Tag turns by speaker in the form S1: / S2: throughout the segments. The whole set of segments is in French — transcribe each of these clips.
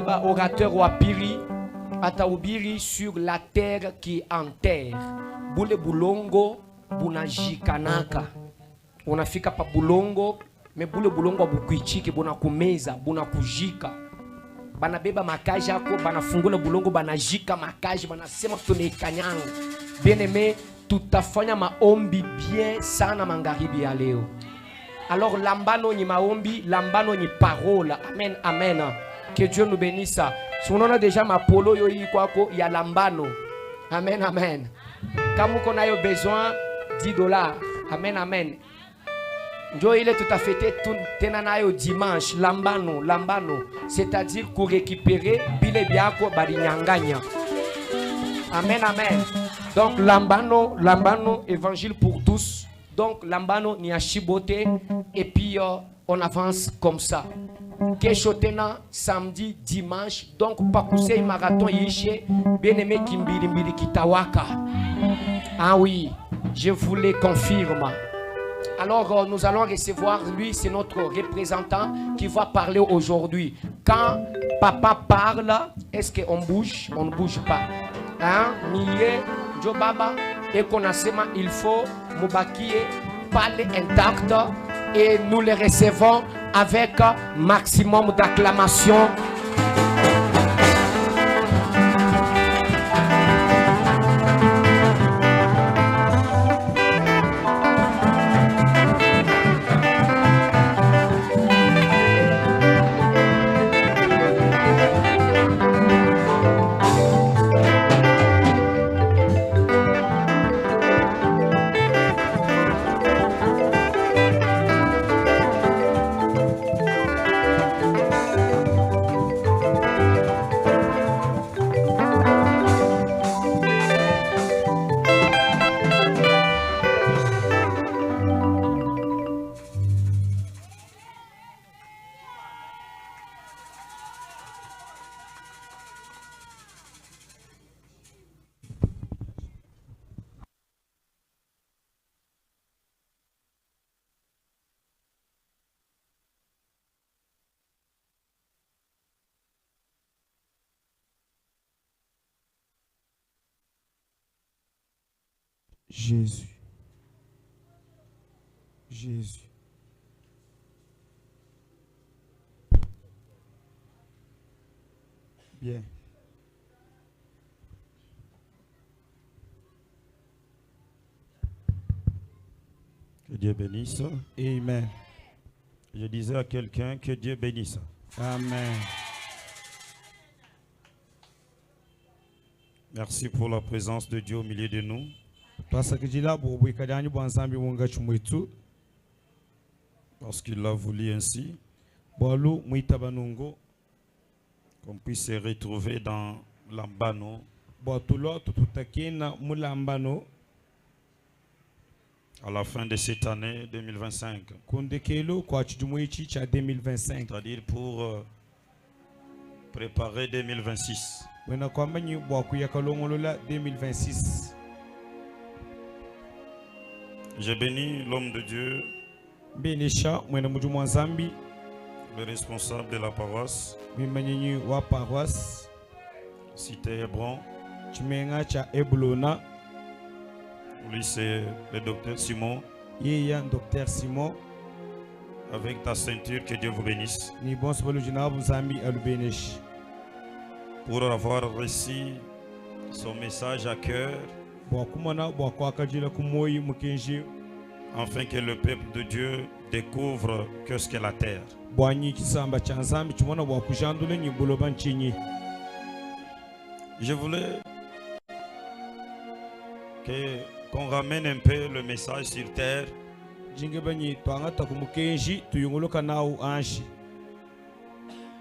S1: ba orateur wa piri ataubiri sur la terre qui est en terre. Bule bulongo bunajikanaka. Unafika pa bulongo, me bule bulongo bukuichiki bunakumeza, bunakujika. Banabeba makaji yako, banafungula bulongo, banajika makaji, banasema tunaikanyanga. Bien-aimé, tutafanya maombi bien sana magharibi ya leo. Alors lambano ni maombi, lambano ni parole. Amen, amen. Que Dieu nous bénisse. Si on a déjà ma polo yo yi kwako ya lambano. Amen, amen. Comme on a besoin $10. Amen, amen. Njo ile tutafete tena nayo dimanche lambano, lambano, c'est-à-dire pour récupérer bile biako barinyanganya. Amen, amen. Donc lambano, lambano, évangile pour tous. Donc lambano ni achibote et puis on avance comme ça. Keshotena samedi, dimanche. Donc pakusei marathon yishe bien-aimé kimbiri mbiri kitawaka. Ah oui, je vous le confirme. Alors nous allons recevoir, lui c'est notre représentant qui va parler aujourd'hui. Quand papa parle, est-ce qu'on bouge? On ne bouge pas. Hein? Miye, Joe Baba, et qu'on a sema, il faut Moubakie parler intact et nous les recevons avec maximum d'acclamation.
S2: Jésus. Jésus. Bien.
S3: Que Dieu bénisse.
S2: Amen.
S3: Je disais à quelqu'un que Dieu bénisse.
S2: Amen.
S3: Merci pour la présence de Dieu au milieu de nous.
S2: Parce
S3: qu'il a voulu ainsi. Qu'on puisse se retrouver dans Lambano. À la fin de cette année 2025. C'est-à-dire pour préparer 2026. J'ai béni l'homme de Dieu, le responsable de la paroisse, Cité Hébron. Lui c'est le docteur Simon. Avec ta ceinture, que Dieu vous bénisse. Pour avoir reçu son message à cœur, afin que le peuple de Dieu découvre qu'est-ce qu'est la terre. Je voulais qu'on ramène un peu le message sur terre.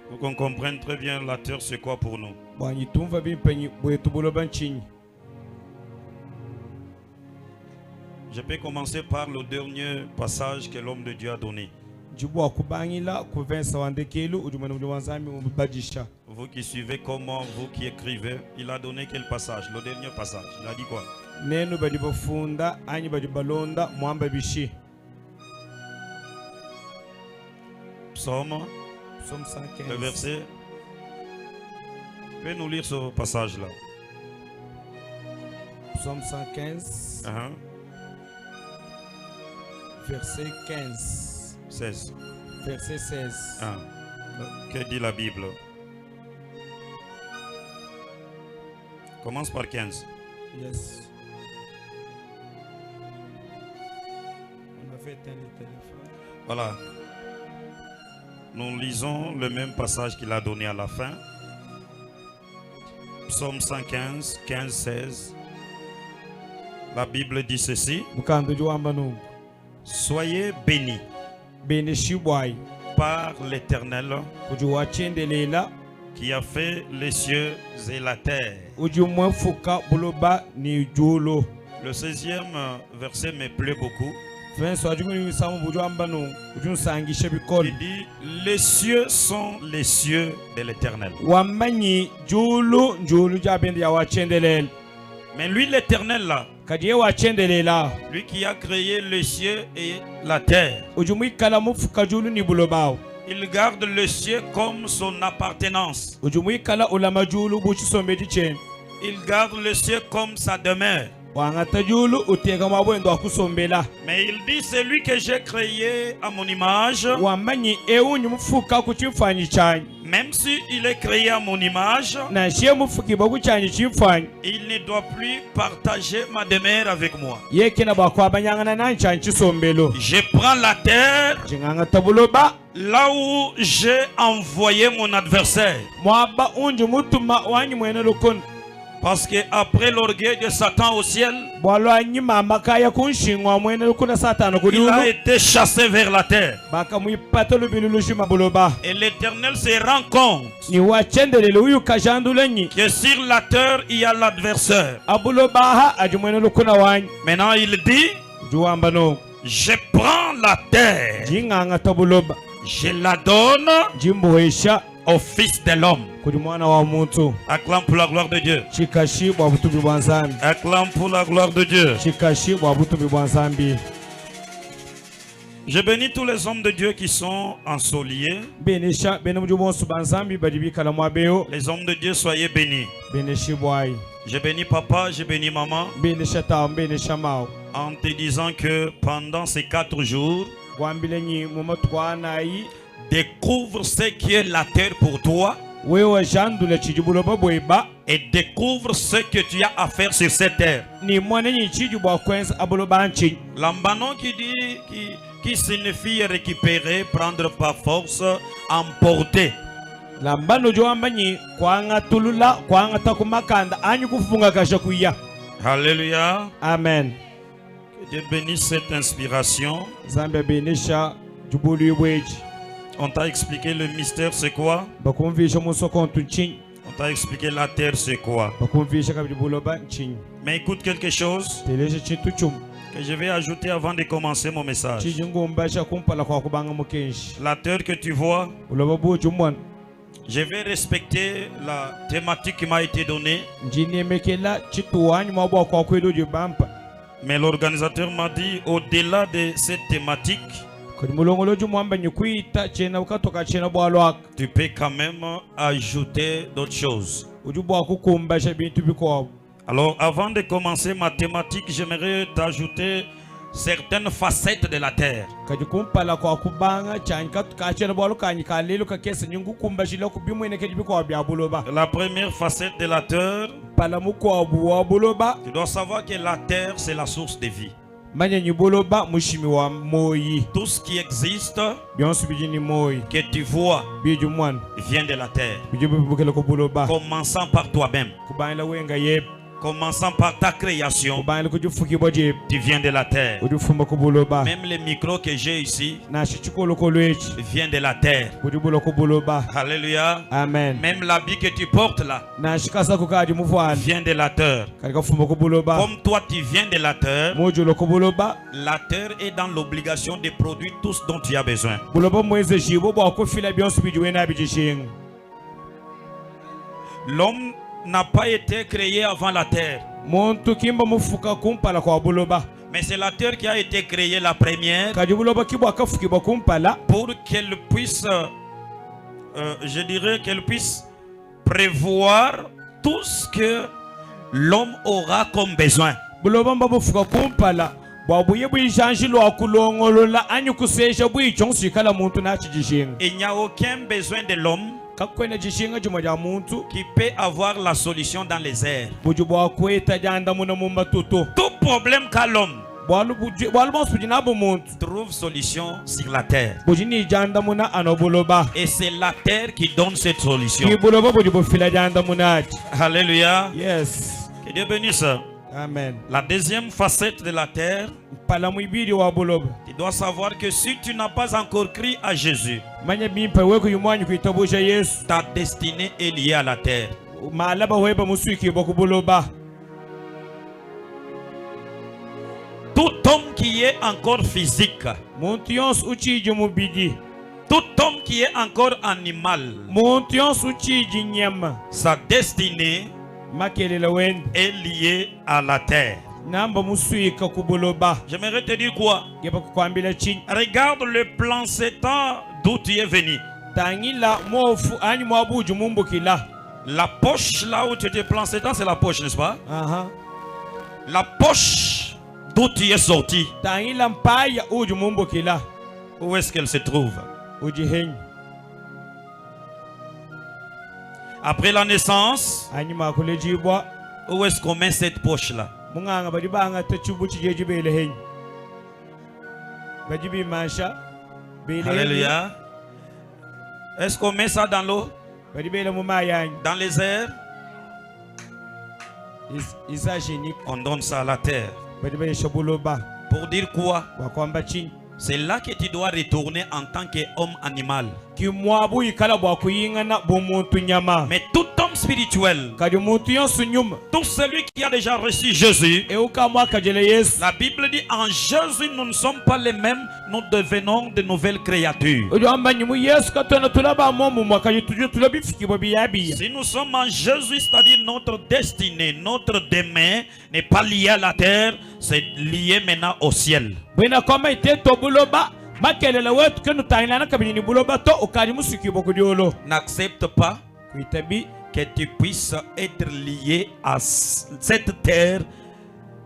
S3: Pour qu'on comprenne très bien la terre c'est quoi pour nous. Je peux commencer par le dernier passage que l'homme de Dieu a donné. Vous qui suivez comment, vous qui écrivez, il a donné quel passage? Le dernier passage. Il a dit quoi? Psaume, le verset peux nous lire ce passage-là?
S2: Psaume 115,
S3: Hein?
S2: verset 15.
S3: 16.
S2: Verset 16.
S3: Hein. Que dit la Bible? Commence par 15.
S2: Yes. On a fait éteindre le téléphone.
S3: Voilà. Nous lisons le même passage qu'il a donné à la fin. Psaume 115, 15, 16. La Bible dit ceci.
S2: Bukando juamba nungu.
S3: Soyez bénis
S2: Bene shibwai.
S3: par l'Éternel
S2: Ujuwa chendelela.
S3: qui a fait les cieux et la terre.
S2: Ujumwe fuka buloba ni julo.
S3: Le 16e verset me plaît beaucoup.
S2: Fenso ajunguni samu bujuamba nungu. Ujun sangishe bikol.
S3: Il dit, les cieux sont les cieux de l'Éternel.
S2: Wamanyi julu julu jabende ya wachendelel.
S3: Mais lui, l'Éternel là,
S2: Kadiye wachendelela.
S3: lui qui a créé les cieux et la terre,
S2: Ujumwi kala mufuka julu ni bulobao.
S3: il garde le ciel comme son appartenance.
S2: Ujumwi kala ulama julu buchi sombeji chen.
S3: Il garde le ciel comme sa demeure.
S2: Wangata julu utega mabwendo akusombela.
S3: Mais il dit, c'est lui que j'ai créé à mon image.
S2: Wamanyi eunyu mufuka kuchimfanyi chanyi.
S3: Même si il est créé à mon image,
S2: Na shie mufuki bagu chanyi chimfanyi.
S3: il ne doit plus partager ma demeure avec moi.
S2: Yeke na bakwa banyangana na chanyi chisombelo.
S3: Je prends la terre
S2: Jinganga tabuloba.
S3: là où j'ai envoyé mon adversaire.
S2: Mwaba unju mutuma wanyi mwene lukun.
S3: Parce que après l'orgueil de Satan au ciel,
S2: Bwalo anyi mama kaya kunshingwa mwene lukuna satana
S3: il
S2: kudiulu.
S3: a été chassé vers la terre.
S2: Baka muipata lubilulushi mabuloba.
S3: Et l'Éternel se rend compte
S2: Ni wachendelele uyu kajandulenyi.
S3: que sur la terre, il y a l'adversaire.
S2: Abulobaha ajumwene lukuna wanyi.
S3: Maintenant, il dit,
S2: Juamba no.
S3: je prends la terre,
S2: Jinganga tabuloba.
S3: je la donne
S2: Jimbuhesha
S3: au Fils de l'homme.
S2: kuli mwana wa muntu.
S3: Acclame pour la gloire de Dieu.
S2: Chikashi bwa butubi bwa nzambi.
S3: Acclame pour la gloire de Dieu.
S2: Chikashi bwa butubi bwa nzambi.
S3: Je bénis tous les hommes de Dieu qui sont ensoliés.
S2: Benesha bene mujubonsu bwa nzambi badibikala mwabeo.
S3: Les hommes de Dieu, soyez bénis.
S2: Beneshi bwai.
S3: Je bénis papa, je bénis maman,
S2: Benesha tawo benesha mao.
S3: en te disant que pendant ces 4 jours,
S2: Gwambilenyi mumatwanayi.
S3: découvre ce qui est la terre pour toi
S2: Wewe jandule chijibuloba bweba.
S3: et découvre ce que tu as à faire sur cette terre.
S2: Ni mwanenyi chiju bwa kwenza abuloba nchi.
S3: L'ambanon qui dit, qui signifie récupérer, prendre par force, emporter.
S2: Lambano joambanyi kwanga tulula kwanga takumakanda anyi kufunga kasha kuya.
S3: Alléluia.
S2: Amen.
S3: Que Dieu bénisse cette inspiration.
S2: Zambia benesha jubulu yubweji.
S3: On t'a expliqué le mystère, c'est quoi?
S2: Bakumvisha musoko ntunchinyi.
S3: On t'a expliqué la terre, c'est quoi?
S2: Bakumvisha kabibuloba nchinyi.
S3: Mais écoute quelque chose
S2: Teleje chintu chum.
S3: que je vais ajouter avant de commencer mon message.
S2: Chiji ngumba cha kumpala kwa kubanga mukenshi.
S3: La terre que tu vois,
S2: Uloba buju mwana.
S3: je vais respecter la thématique qui m'a été donnée.
S2: Njini mekela chitu wanyi mwabu kwa kwedo jibampa.
S3: Mais l'organisateur m'a dit, au-delà de cette thématique,
S2: Kodi mulongolo jumwamba nyikuita chena ukatoka chena bwalwaka.
S3: tu peux quand même ajouter d'autres choses.
S2: Ujubwa kukumbasha bintu biko.
S3: Alors, avant de commencer ma thématique, j'aimerais t'ajouter certaines facettes de la terre.
S2: Kadi kumpala kwa kubanga chanka tukachena bwalu kanyi kalelo kakesa nyungu kumbashila kubimwene kedi biko bya buloba.
S3: La première facette de la terre,
S2: Pala mukwa buwa buloba.
S3: tu dois savoir que la terre, c'est la source de vie.
S2: Manya nyiboloba mushimi wa moyi.
S3: Tout ce qui existe,
S2: Bionsu bijini moyi.
S3: que tu vois,
S2: Biju mwana.
S3: vient de la terre.
S2: Bijibu bukele ko buloba.
S3: Commençant par toi-même,
S2: Kubaila wenga yeb.
S3: commençant par ta création,
S2: Kubaila kujufuki boje.
S3: tu viens de la terre.
S2: Ujufumba ko buloba.
S3: Même les micros que j'ai ici
S2: Na shichukolo ko lwechi.
S3: viennent de la terre.
S2: Ujubulo ko buloba.
S3: Alléluia.
S2: Amen.
S3: Même l'habit que tu portes là
S2: Na shikasa ko kadi mufwani.
S3: vient de la terre.
S2: Kalika fumba ko buloba.
S3: Comme toi tu viens de la terre,
S2: Mojulo ko buloba.
S3: la terre est dans l'obligation de produire tout ce dont tu as besoin.
S2: Buloba mweze shibo bwa ko fila bionsu bijuwe na bijishinga.
S3: L'homme n'a pas été créé avant la terre,
S2: Muntu kimba mufuka kumpala kwa buloba.
S3: mais c'est la terre qui a été créée la première
S2: Kadi buloba kibwa kafuki bwa kumpala.
S3: pour qu'elle puisse, je dirais qu'elle puisse prévoir tout ce que l'homme aura comme besoin.
S2: buloba mbabufuka kumpala bwabuye bwijanjilo akulongolola anyukuseja bwijonsi kala muntu nachijishinga
S3: Il n'y a aucun besoin de l'homme
S2: kakwena jishinga jimoja muntu
S3: qui peut avoir la solution dans les airs.
S2: buju bwakweta janda muna mumatuto
S3: Tout problème qu'a l'homme
S2: bwalu monsu nabo muntu
S3: trouve solution sur la terre.
S2: buju ni janda muna ano buloba
S3: Et c'est la terre qui donne cette solution.
S2: ki buloba buju bufila janda munaji.
S3: Alléluia.
S2: Yes,
S3: Que Dieu bénisse.
S2: amen.
S3: La deuxième facette de la terre,
S2: Pala mwibiri wa buloba
S3: tu dois savoir que si tu n'as pas encore cru à Jésus,
S2: manya bimpa weku yumwanyu kuitabusha Yesu
S3: ta destinée est liée à la terre.
S2: malaba weba musuiki boku buloba.
S3: Tout homme qui est encore physique,
S2: Muntu yonsu uchiji mubidi,
S3: tout homme qui est encore animal,
S2: muntu yonsu uchiji nyama
S3: sa destinée
S2: makelela wendi
S3: est liée à la terre.
S2: namba musuika kubuloba.
S3: J'aimerais te dire quoi?
S2: Geba kukwambila chini
S3: Regarde le plan Satan d'où tu es venu.
S2: tangila mofu anyi mwabuju mumbukila.
S3: La poche là où tu étais plan Satan, c'est la poche, n'est-ce pas?
S2: Aha.
S3: La poche d'où tu es sorti,
S2: Tangila mpaya uju mumbukila
S3: où est-ce qu'elle se trouve?
S2: uji henyi
S3: Après la naissance,
S2: anyi makule jibwa
S3: où est-ce qu'on met cette poche-là?
S2: munganga badi banga tachubu chijeji bele henyi badi bimasha bele henyi
S3: Alléluia. Est-ce qu'on met ça dans l'eau?
S2: badi bele mumayanyi
S3: Dans les airs?
S2: isa jenik
S3: On donne ça à la terre.
S2: badi bele shabuloba
S3: Pour dire quoi?
S2: wakwamba chini
S3: C'est là que tu dois retourner en tant qu'homme animal.
S2: kimwabu ikala bwakuyingana bumuntu nyama
S3: Mais tout homme spirituel,
S2: kadi muntu yonsu nyuma
S3: tout celui qui a déjà reçu Jésus,
S2: eukamwa kajele Yesu
S3: la Bible dit en Jésus nous ne sommes pas les mêmes, nous devenons de nouvelles créatures.
S2: ujo ambanyi mu Yesu katona tulaba momu mwakaji tujo tulabifikibwa biyabiya.
S3: Si nous sommes en Jésus, c'est-à-dire notre destinée, notre demain n'est pas lié à la terre, c'est lié maintenant au ciel.
S2: Bwina koma iteto buloba makelela wetu kenu tainana kabini ni buloba to ukali musikibwa kudiolo
S3: N'accepte pas
S2: kuitabi
S3: que tu puisses être lié à cette terre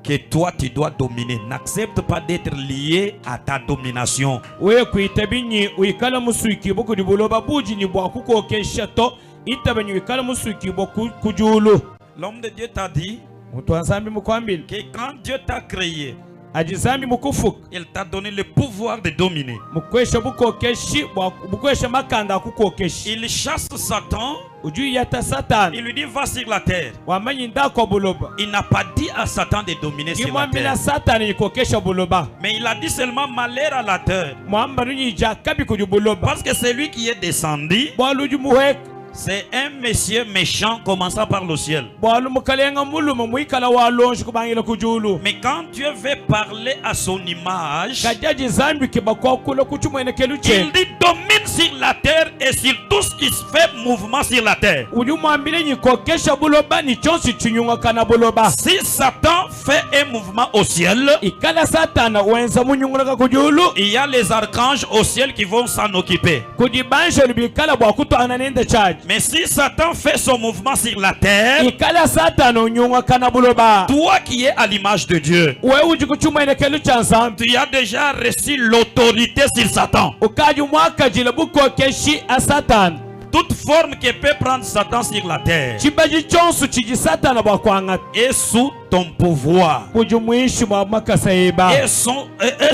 S3: que toi tu dois dominer. N'accepte pas d'être lié à ta domination.
S2: we kuitabi nyi uikala musikibwa kudi buloba buji ni bwa kukokesha to itabanyi uikala musikibwa kujulu.
S3: L'homme de Dieu t'a dit
S2: Mutu ansambi mukwambili
S3: que quand Dieu t'a créé,
S2: ajizambi mukufuka
S3: il t'a donné le pouvoir de dominer.
S2: mukwesha bukokeshi bukwesha makanda akukokeshi
S3: Il chasse Satan,
S2: uju yata Satani
S3: il lui dit va sur la terre.
S2: wamanyi ndako buloba
S3: Il n'a pas dit à Satan de dominer sur la
S2: imwambila
S3: terre.
S2: Satani yikokesha buloba
S3: Mais il a dit seulement malheur à la terre.
S2: mwamba nyija kabi kuju buloba
S3: Parce que c'est lui qui est descendu.
S2: bwaluju muheka
S3: C'est un monsieur méchant commençant par le ciel.
S2: bwalu mukalenga muluma mwikala walonji kubangila kujulu
S3: Mais quand Dieu veut parler à son image,
S2: kajaji zambi kibakokula kuchumwenekelu
S3: il
S2: chenu
S3: dit domine sur la terre et sur tout ce qui se fait mouvement sur la terre.
S2: uju mwambile nyikokesha buloba ni chonsi chinyunga kana buloba
S3: Si Satan fait un mouvement au ciel,
S2: ikala Satana wenza munyungulaka kujulu
S3: il y a les archanges au ciel qui vont s'en occuper.
S2: kudibanje libikala bwakuto ananenda chaji.
S3: Mais si Satan fait son mouvement sur la terre,
S2: Ikala Satana unyunga kana buloba
S3: toi qui es à l'image de Dieu,
S2: we uji kuchumwenekelu chansambi
S3: tu as déjà reçu l'autorité sur Satan.
S2: ukaji mwakajile bukokeshi a Satana
S3: Toute forme qui peut prendre Satan sur la terre
S2: chibaji chonsu chiji Satana bwakwangata
S3: est sous ton pouvoir,
S2: kuji mwishi mwa makasaiba
S3: est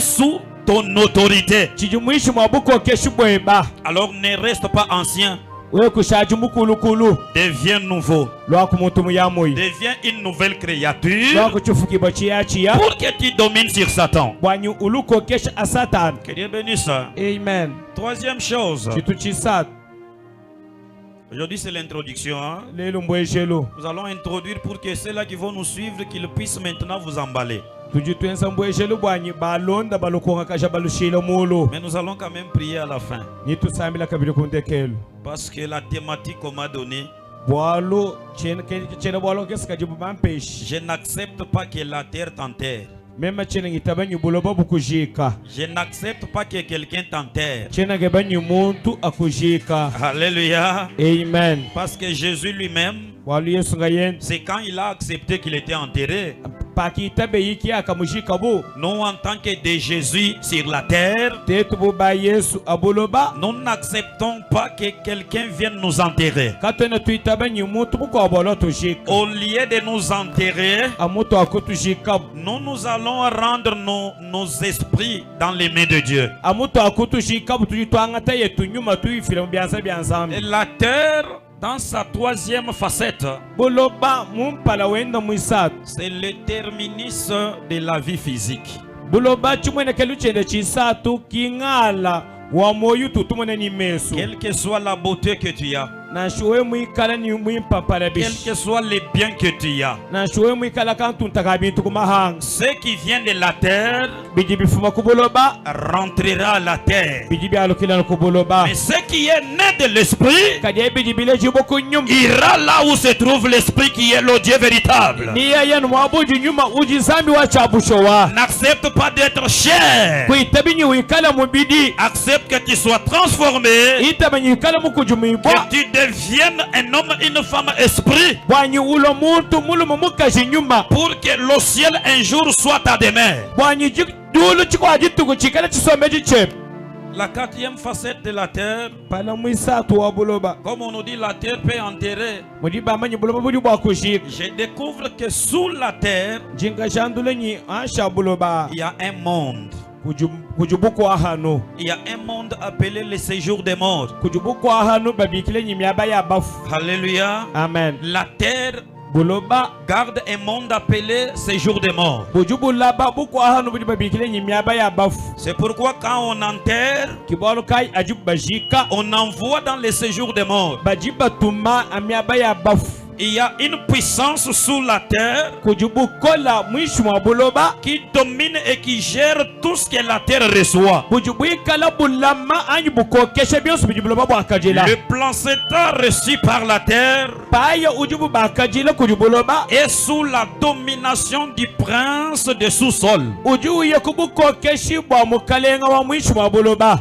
S3: sous ton autorité.
S2: chiji mwishi mwa bukokeshi bweba
S3: Alors ne reste pas ancien,
S2: we kushaji mukulukulu
S3: deviens nouveau,
S2: lwaku muntu muyamuyi
S3: deviens une nouvelle créature
S2: lwaku chifukibwa chiyachiya
S3: pour que tu domines sur Satan.
S2: bwanyi ulukokesha a Satana.
S3: Que Dieu bénisse.
S2: Amen.
S3: Troisième chose,
S2: Chitu chisatu
S3: aujourd'hui c'est l'introduction. Hein?
S2: lelo mbwejelo
S3: Nous allons introduire pour que ceux-là qui vont nous suivre, qu'ils puissent maintenant vous emballer.
S2: tuji twenza mbwejelo bwanyi balonda balukonga kasha balushila mulo
S3: Mais nous allons quand même prier à la fin.
S2: nitusambila kabili kundekelo
S3: Parce que la thématique qu'on m'a donnée,
S2: bwalo chena bwalo kesikajibu bampeshi
S3: je n'accepte pas que la terre t'enterre.
S2: Mema chena ngitabanyu buloba bukujika.
S3: Je n'accepte pas que quelqu'un t'enterre.
S2: Chena gebanyu muntu akujika.
S3: Alléluia.
S2: Amen.
S3: Parce que Jésus lui-même,
S2: Walu Yesu ngayen.
S3: c'est quand il a accepté qu'il était enterré.
S2: Paki tabe yiki akamujika bu.
S3: Nous, en tant que de Jésus sur la terre,
S2: Tetu buba Yesu abuloba.
S3: nous n'acceptons pas que quelqu'un vienne nous enterrer.
S2: Katona tuitabanyu muntu buko abolo tujika.
S3: Au lieu de nous enterrer,
S2: Amuto akutujika.
S3: nous allons rendre nos esprits dans les mains de Dieu.
S2: Amuto akutujika butujitwangata yetu nyuma tuifile mbianza bianzambi.
S3: Et la terre, dans sa troisième facette,
S2: Buloba mumpala wenda muisatu.
S3: c'est le terminus de la vie physique.
S2: Buloba chumwene keluchende chisatu kingala wa moyo tutumone ni mesu.
S3: Quelle que soit la beauté que tu as,
S2: Na shuwe muikala ni muimpapala
S3: quels
S2: bish.
S3: que soient les biens que tu as,
S2: Na shuwe muikala kantu ntakabintu kumahanga.
S3: ce qui vient de la terre
S2: Biji bifuma kubuloba.
S3: rentrera à la terre.
S2: Biji bialukila kubuloba.
S3: Mais ce qui est né de l'esprit
S2: Kadie biji bile jiboku nyum.
S3: ira là où se trouve l'esprit qui est le Dieu véritable.
S2: Ni ya yanu mwabuji nyuma uji zambi wa chabushowa.
S3: N'accepte pas d'être cher.
S2: Kuitabinyi uikala mubidi.
S3: Accepte que tu sois transformé,
S2: Itabanyi uikala mukujumuibwa.
S3: que tu deviennes un homme, une femme esprit,
S2: Bwanyi ulo muntu mulu mumukaji nyuma.
S3: pour que le ciel un jour soit à demain.
S2: Bwanyi dulu chikwa jituku chikala chisomeji chem.
S3: La quatrième facette de la terre,
S2: Pala muisatu wa buloba.
S3: comme on nous dit, la terre peut enterrer.
S2: Mudiba manyi buloba budi bwa kushik.
S3: Je découvre que sous la terre,
S2: Jinga shandule nyi asha buloba.
S3: il y a un monde.
S2: Kujubuku ahanu.
S3: Il y a un monde appelé le séjour des morts.
S2: Kujubuku ahanu babikile nyi miaba ya bafu.
S3: Alléluia.
S2: Amen.
S3: La terre
S2: Buloba.
S3: garde un monde appelé séjour des morts.
S2: Bujubu laba buku ahanu budi babikile nyi miaba ya bafu.
S3: C'est pourquoi quand on enterre,
S2: Kibolo kai ajib bajika.
S3: on envoie dans le séjour des morts.
S2: Bajiba tuma amiaba ya bafu.
S3: Il y a une puissance sous la terre
S2: Kujubu kola mwishu wa buloba.
S3: qui domine et qui gère tout ce que la terre reçoit.
S2: Bujubu ikala bulama anyi buko keshe bionsu bujubuloba bwakajila.
S3: Le plan Satan reçu par la terre
S2: Paya ujubu bakajila kujubuloba.
S3: est sous la domination du prince de sous-sol.
S2: Uju yekubuko keshi bwa mukalenga wa mwishu wa buloba.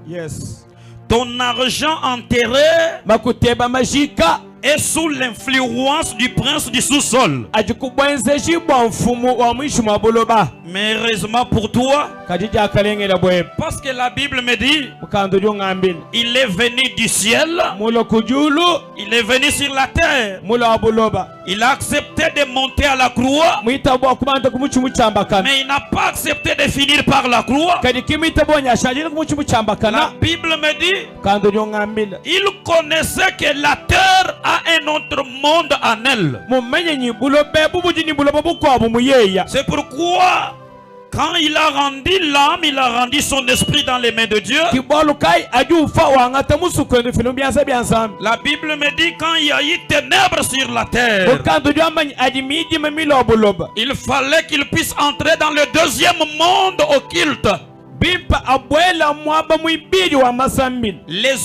S2: Yes.
S3: Ton argent enterré
S2: Makuteba majika.
S3: est sous l'influence du prince du sous-sol.
S2: Ajikubwenzeji bwa mfumu wa mwishu wa buloba.
S3: Mais heureusement pour toi,
S2: Kajija kalenge la bwe.
S3: parce que la Bible me dit,
S2: Mukando jo ngambini.
S3: il est venu du ciel,
S2: Mulo kujulu.
S3: il est venu sur la terre.
S2: Mulo wa buloba.
S3: Il a accepté de monter à la croix,
S2: Mwita bwa kubanda kumuchumu chambakana.
S3: mais il n'a pas accepté de finir par la croix.
S2: Kadi kimita bwa nyashajira kumuchumu chambakana.
S3: La Bible me dit,
S2: Kando jo ngambini.
S3: il connaissait que la terre a un autre monde en elle.
S2: Mumenye nyi bulobe bubuji ni buloba bukwa bumuyeya.
S3: C'est pourquoi, quand il a rendu l'âme, il a rendu son esprit dans les mains de Dieu.
S2: Kibolu kai aju fa wangata musu kwende filum bianza bianzam.
S3: La Bible me dit, quand il y a eu ténèbres sur la terre,
S2: Mukando jo amani adimiji memilo buloba.
S3: il fallait qu'il puisse entrer dans le deuxième monde occulte.
S2: Bimpa abuela mwaba mwibiri wa masambini.
S3: Les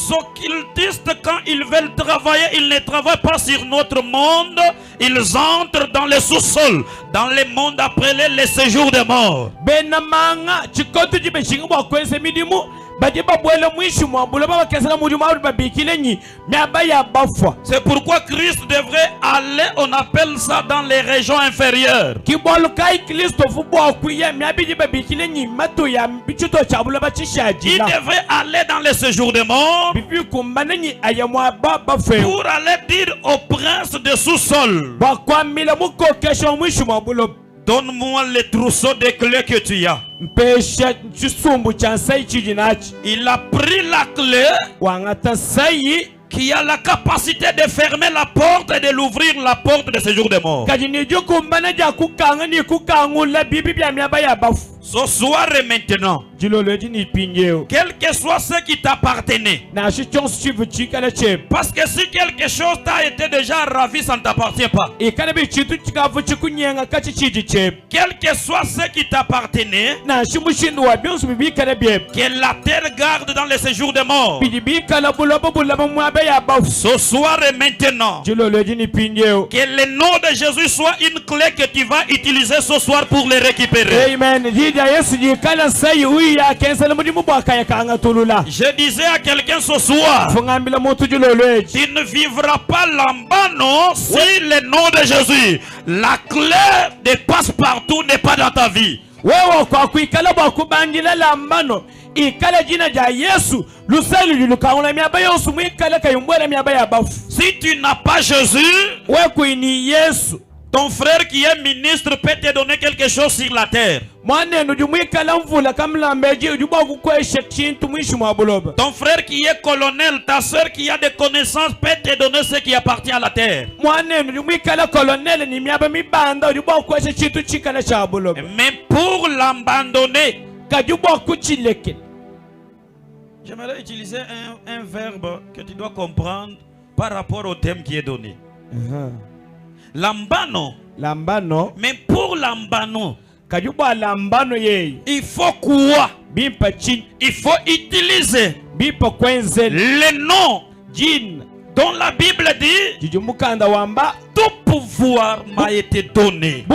S3: occultistes, quand ils veulent travailler, ils ne travaillent pas sur notre monde, ils entrent dans le sous-sol, dans le monde appelé le séjour des morts.
S2: Bena manga chikotu jibe shingu wa kwense midimu. Bajiba bwela mwishu mwa buloba wakesana mudimu wa babikile nyi. Miaba ya bafwa.
S3: C'est pourquoi Christ devrait aller, on appelle ça dans les régions inférieures.
S2: Kibolu kai Kristo fubo kuya miabi jibe bikile nyi. Matu ya bichuto cha buloba
S3: Il
S2: chishajila.
S3: devrait aller dans le séjour des morts
S2: Bibi kumbana nyi ayamwa baba feo.
S3: pour aller dire au prince de sous-sol,
S2: Bakwa mila muko kesho mwishu mwa buloba.
S3: donne-moi le trousseau de clés que tu as.
S2: Mpesha chisumbu chansai chijinachi.
S3: Il a pris la clé
S2: Wangata sayi.
S3: qui a la capacité de fermer la porte et de l'ouvrir la porte de séjour des morts.
S2: Kajinijo kumbana ja kukanga ni kukangula bibi bya miaba ya bafu.
S3: Ce soir et maintenant, Quel que soit ce qui t'appartenait. Parce que si quelque chose t'a été déjà ravi, ça ne t'appartient pas. Quel que soit ce qui t'appartenait, que la terre garde dans le séjour des morts. Ce soir et maintenant, que le nom de Jésus soit une clé que tu vas utiliser ce soir pour les récupérer.
S2: Amen.
S3: Je disais à quelqu'un ce soir, tu ne vivras pas l'ambano si le nom de Jésus, la clé de passe-partout, n'est pas dans ta vie. Si tu n'as pas Jésus, ton frère qui est ministre peut te donner quelque chose sur la terre. Ton frère qui est colonel, ta soeur qui a des connaissances peut te donner ce qui appartient à la terre. Mais pour l'abandonner, j'aimerais utiliser un verbe que tu dois comprendre par rapport au thème qui est donné. Lambano. Mais pour lambano, il faut quoi? Il faut utiliser le nom dont la Bible dit tout pouvoir m'a été donné.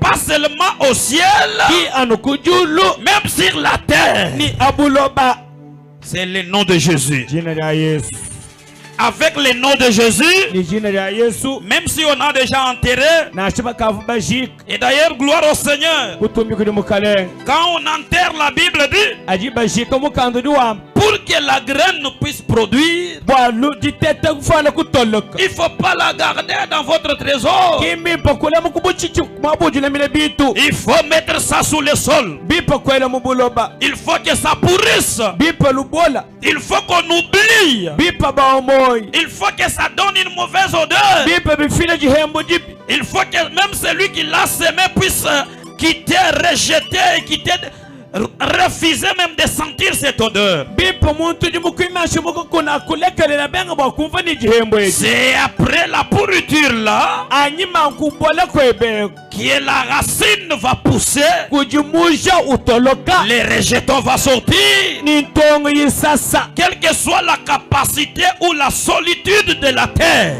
S3: Pas seulement au ciel, même sur la terre. C'est le nom de Jésus. Avec le nom de Jésus, même si on a déjà enterré, et d'ailleurs gloire au Seigneur, quand on enterre, la Bible dit, pour que la graine puisse produire, il ne faut pas la garder dans votre trésor. Il faut mettre ça sous le sol. Il faut que ça pourrisse. Il faut qu'on oublie. Il faut que ça donne une mauvaise odeur. Il faut que même celui qui l'a semé puisse quitter, rejeter, quitter, refuser même de sentir cette odeur. C'est après la pourriture là que la racine va pousser, les rejetons vont sortir. Quelle que soit la capacité ou la solitude de la terre,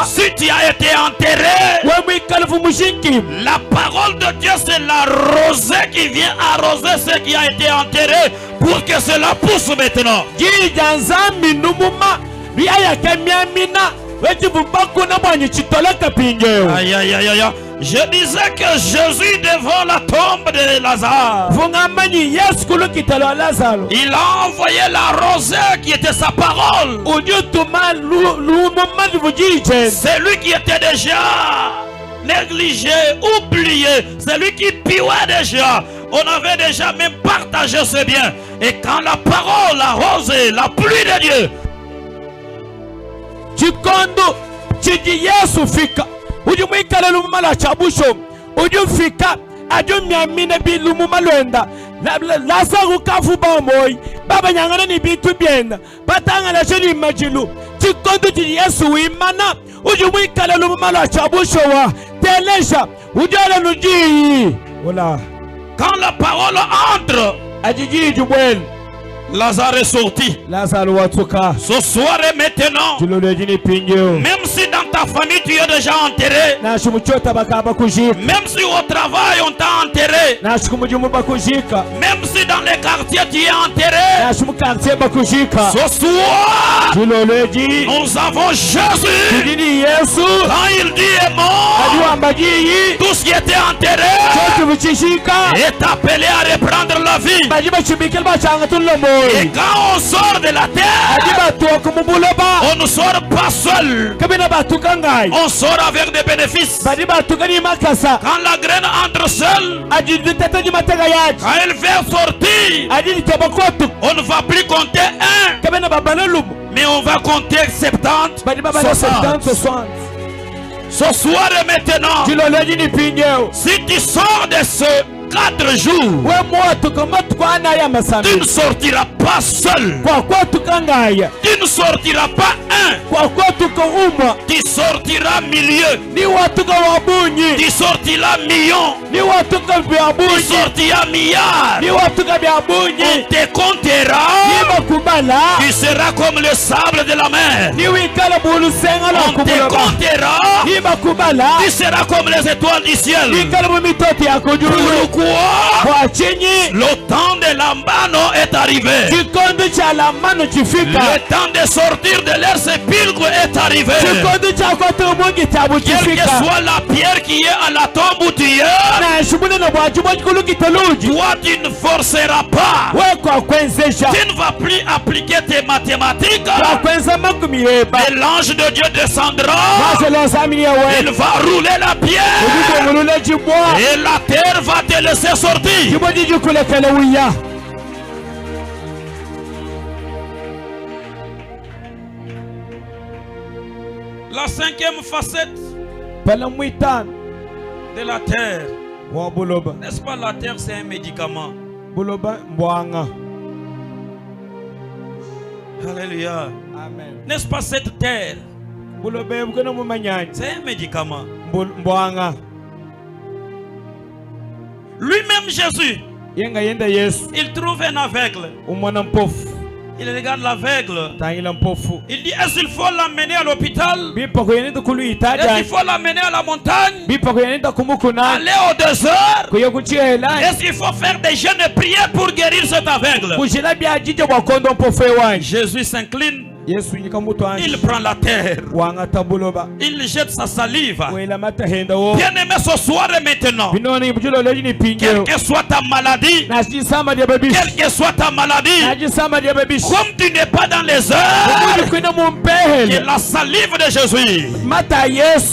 S3: si tu as été enterré, la parole de Dieu c'est la rosée qui vient arroser ce qui a été enterré pour que cela pousse maintenant. Aïe aïe aïe aïe. Je disais que Jésus devant la tombe de Lazare, il a envoyé la rosée qui était sa parole. C'est lui qui était déjà négligé, oublié, c'est lui qui piouait déjà. On avait déjà même partagé ses biens. Et quand la parole a rosé, la pluie de Dieu,
S2: Lazaro kafuba moy baba nyangana ni bitu bienda batanga la jeni majilu chikondo ti Yesu imana ujumwikala lumala chabusho wa teleja ujala nuji voilà.
S3: Quand la parole entre,
S2: ajiji jubel
S3: Lazare est sorti. Ce soir et maintenant, même si dans ta famille tu es déjà enterré, même si au travail on t'a enterré, même si dans les quartiers tu es enterré, ce soir, nous avons Jésus. Quand il dit est mort, tout ce qui était enterré est appelé à reprendre la vie. Et quand on sort de la terre, on ne sort pas seul. On sort avec des bénéfices. Quand la graine entre seule, quand elle vient sortir, on ne va plus compter 1, mais on va compter 70, 60. Ce soir et maintenant, si tu sors de ce 4 jours, tu ne sortiras pas seul. Tu ne sortiras pas un. Tu sortiras milieu. Tu sortiras million. Tu sortiras milliard. On te comptera. Tu seras comme le sable de la mer. On te comptera. Tu seras comme les étoiles du ciel. Pourquoi? Le temps de l'ambano est arrivé. Le temps de sortir de l'air sépulcre est arrivé. Quelle que soit la pierre qui est à la tombe où tu es, toi tu ne forceras pas. Tu ne vas plus appliquer tes mathématiques. Et l'ange de Dieu descendra. Il va rouler la pierre. Et la terre va te laisser sortir. La 5e facette de la terre. N'est-ce pas, la terre c'est un médicament. Alléluia.
S2: Amen.
S3: N'est-ce pas, cette terre c'est un médicament. Lui-même Jésus, il trouve un aveugle. Il regarde l'aveugle. Il dit, est-ce qu'il faut l'amener à l'hôpital? Est-ce qu'il faut l'amener à la montagne? Aller au désert? Est-ce qu'il faut faire des jeûnes et prières pour guérir cet aveugle? Jésus s'incline. Il prend la terre. Il jette sa salive. Bien-aimé, ce soir et maintenant, quelle que soit ta maladie, quelle que soit ta maladie, comme tu n'es pas dans les heures, que la salive de Jésus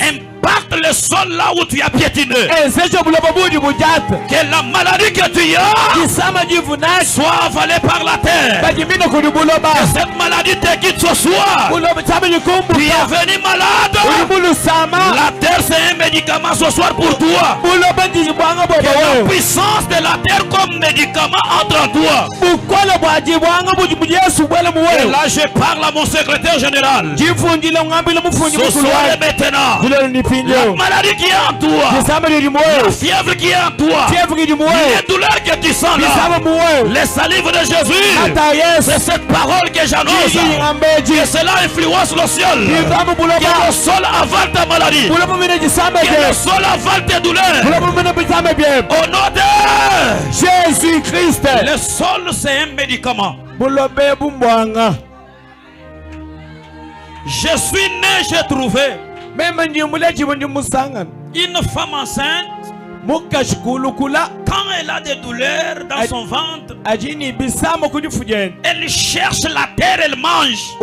S3: impacte le sol là où tu as piétiné. Que la maladie que tu as soit avalée par la terre. Que cette maladie te quitte ce soir. Tu es venu malade. La terre c'est un médicament ce soir pour toi. Que la puissance de la terre comme médicament entre en toi. Et là je parle à mon secrétaire général. Ce soir et maintenant, la maladie qui est en toi, la fièvre qui est en toi, les douleurs que tu sens là, les salives de Jésus, c'est cette parole que j'annonce. Que cela influence le ciel. Que le sol avale ta maladie. Que le sol avale tes douleurs. Au nom de
S2: Jésus-Christ.
S3: Le sol c'est un médicament. Je suis né, j'ai trouvé une femme enceinte. Quand elle a des douleurs dans son ventre, elle cherche la terre, elle mange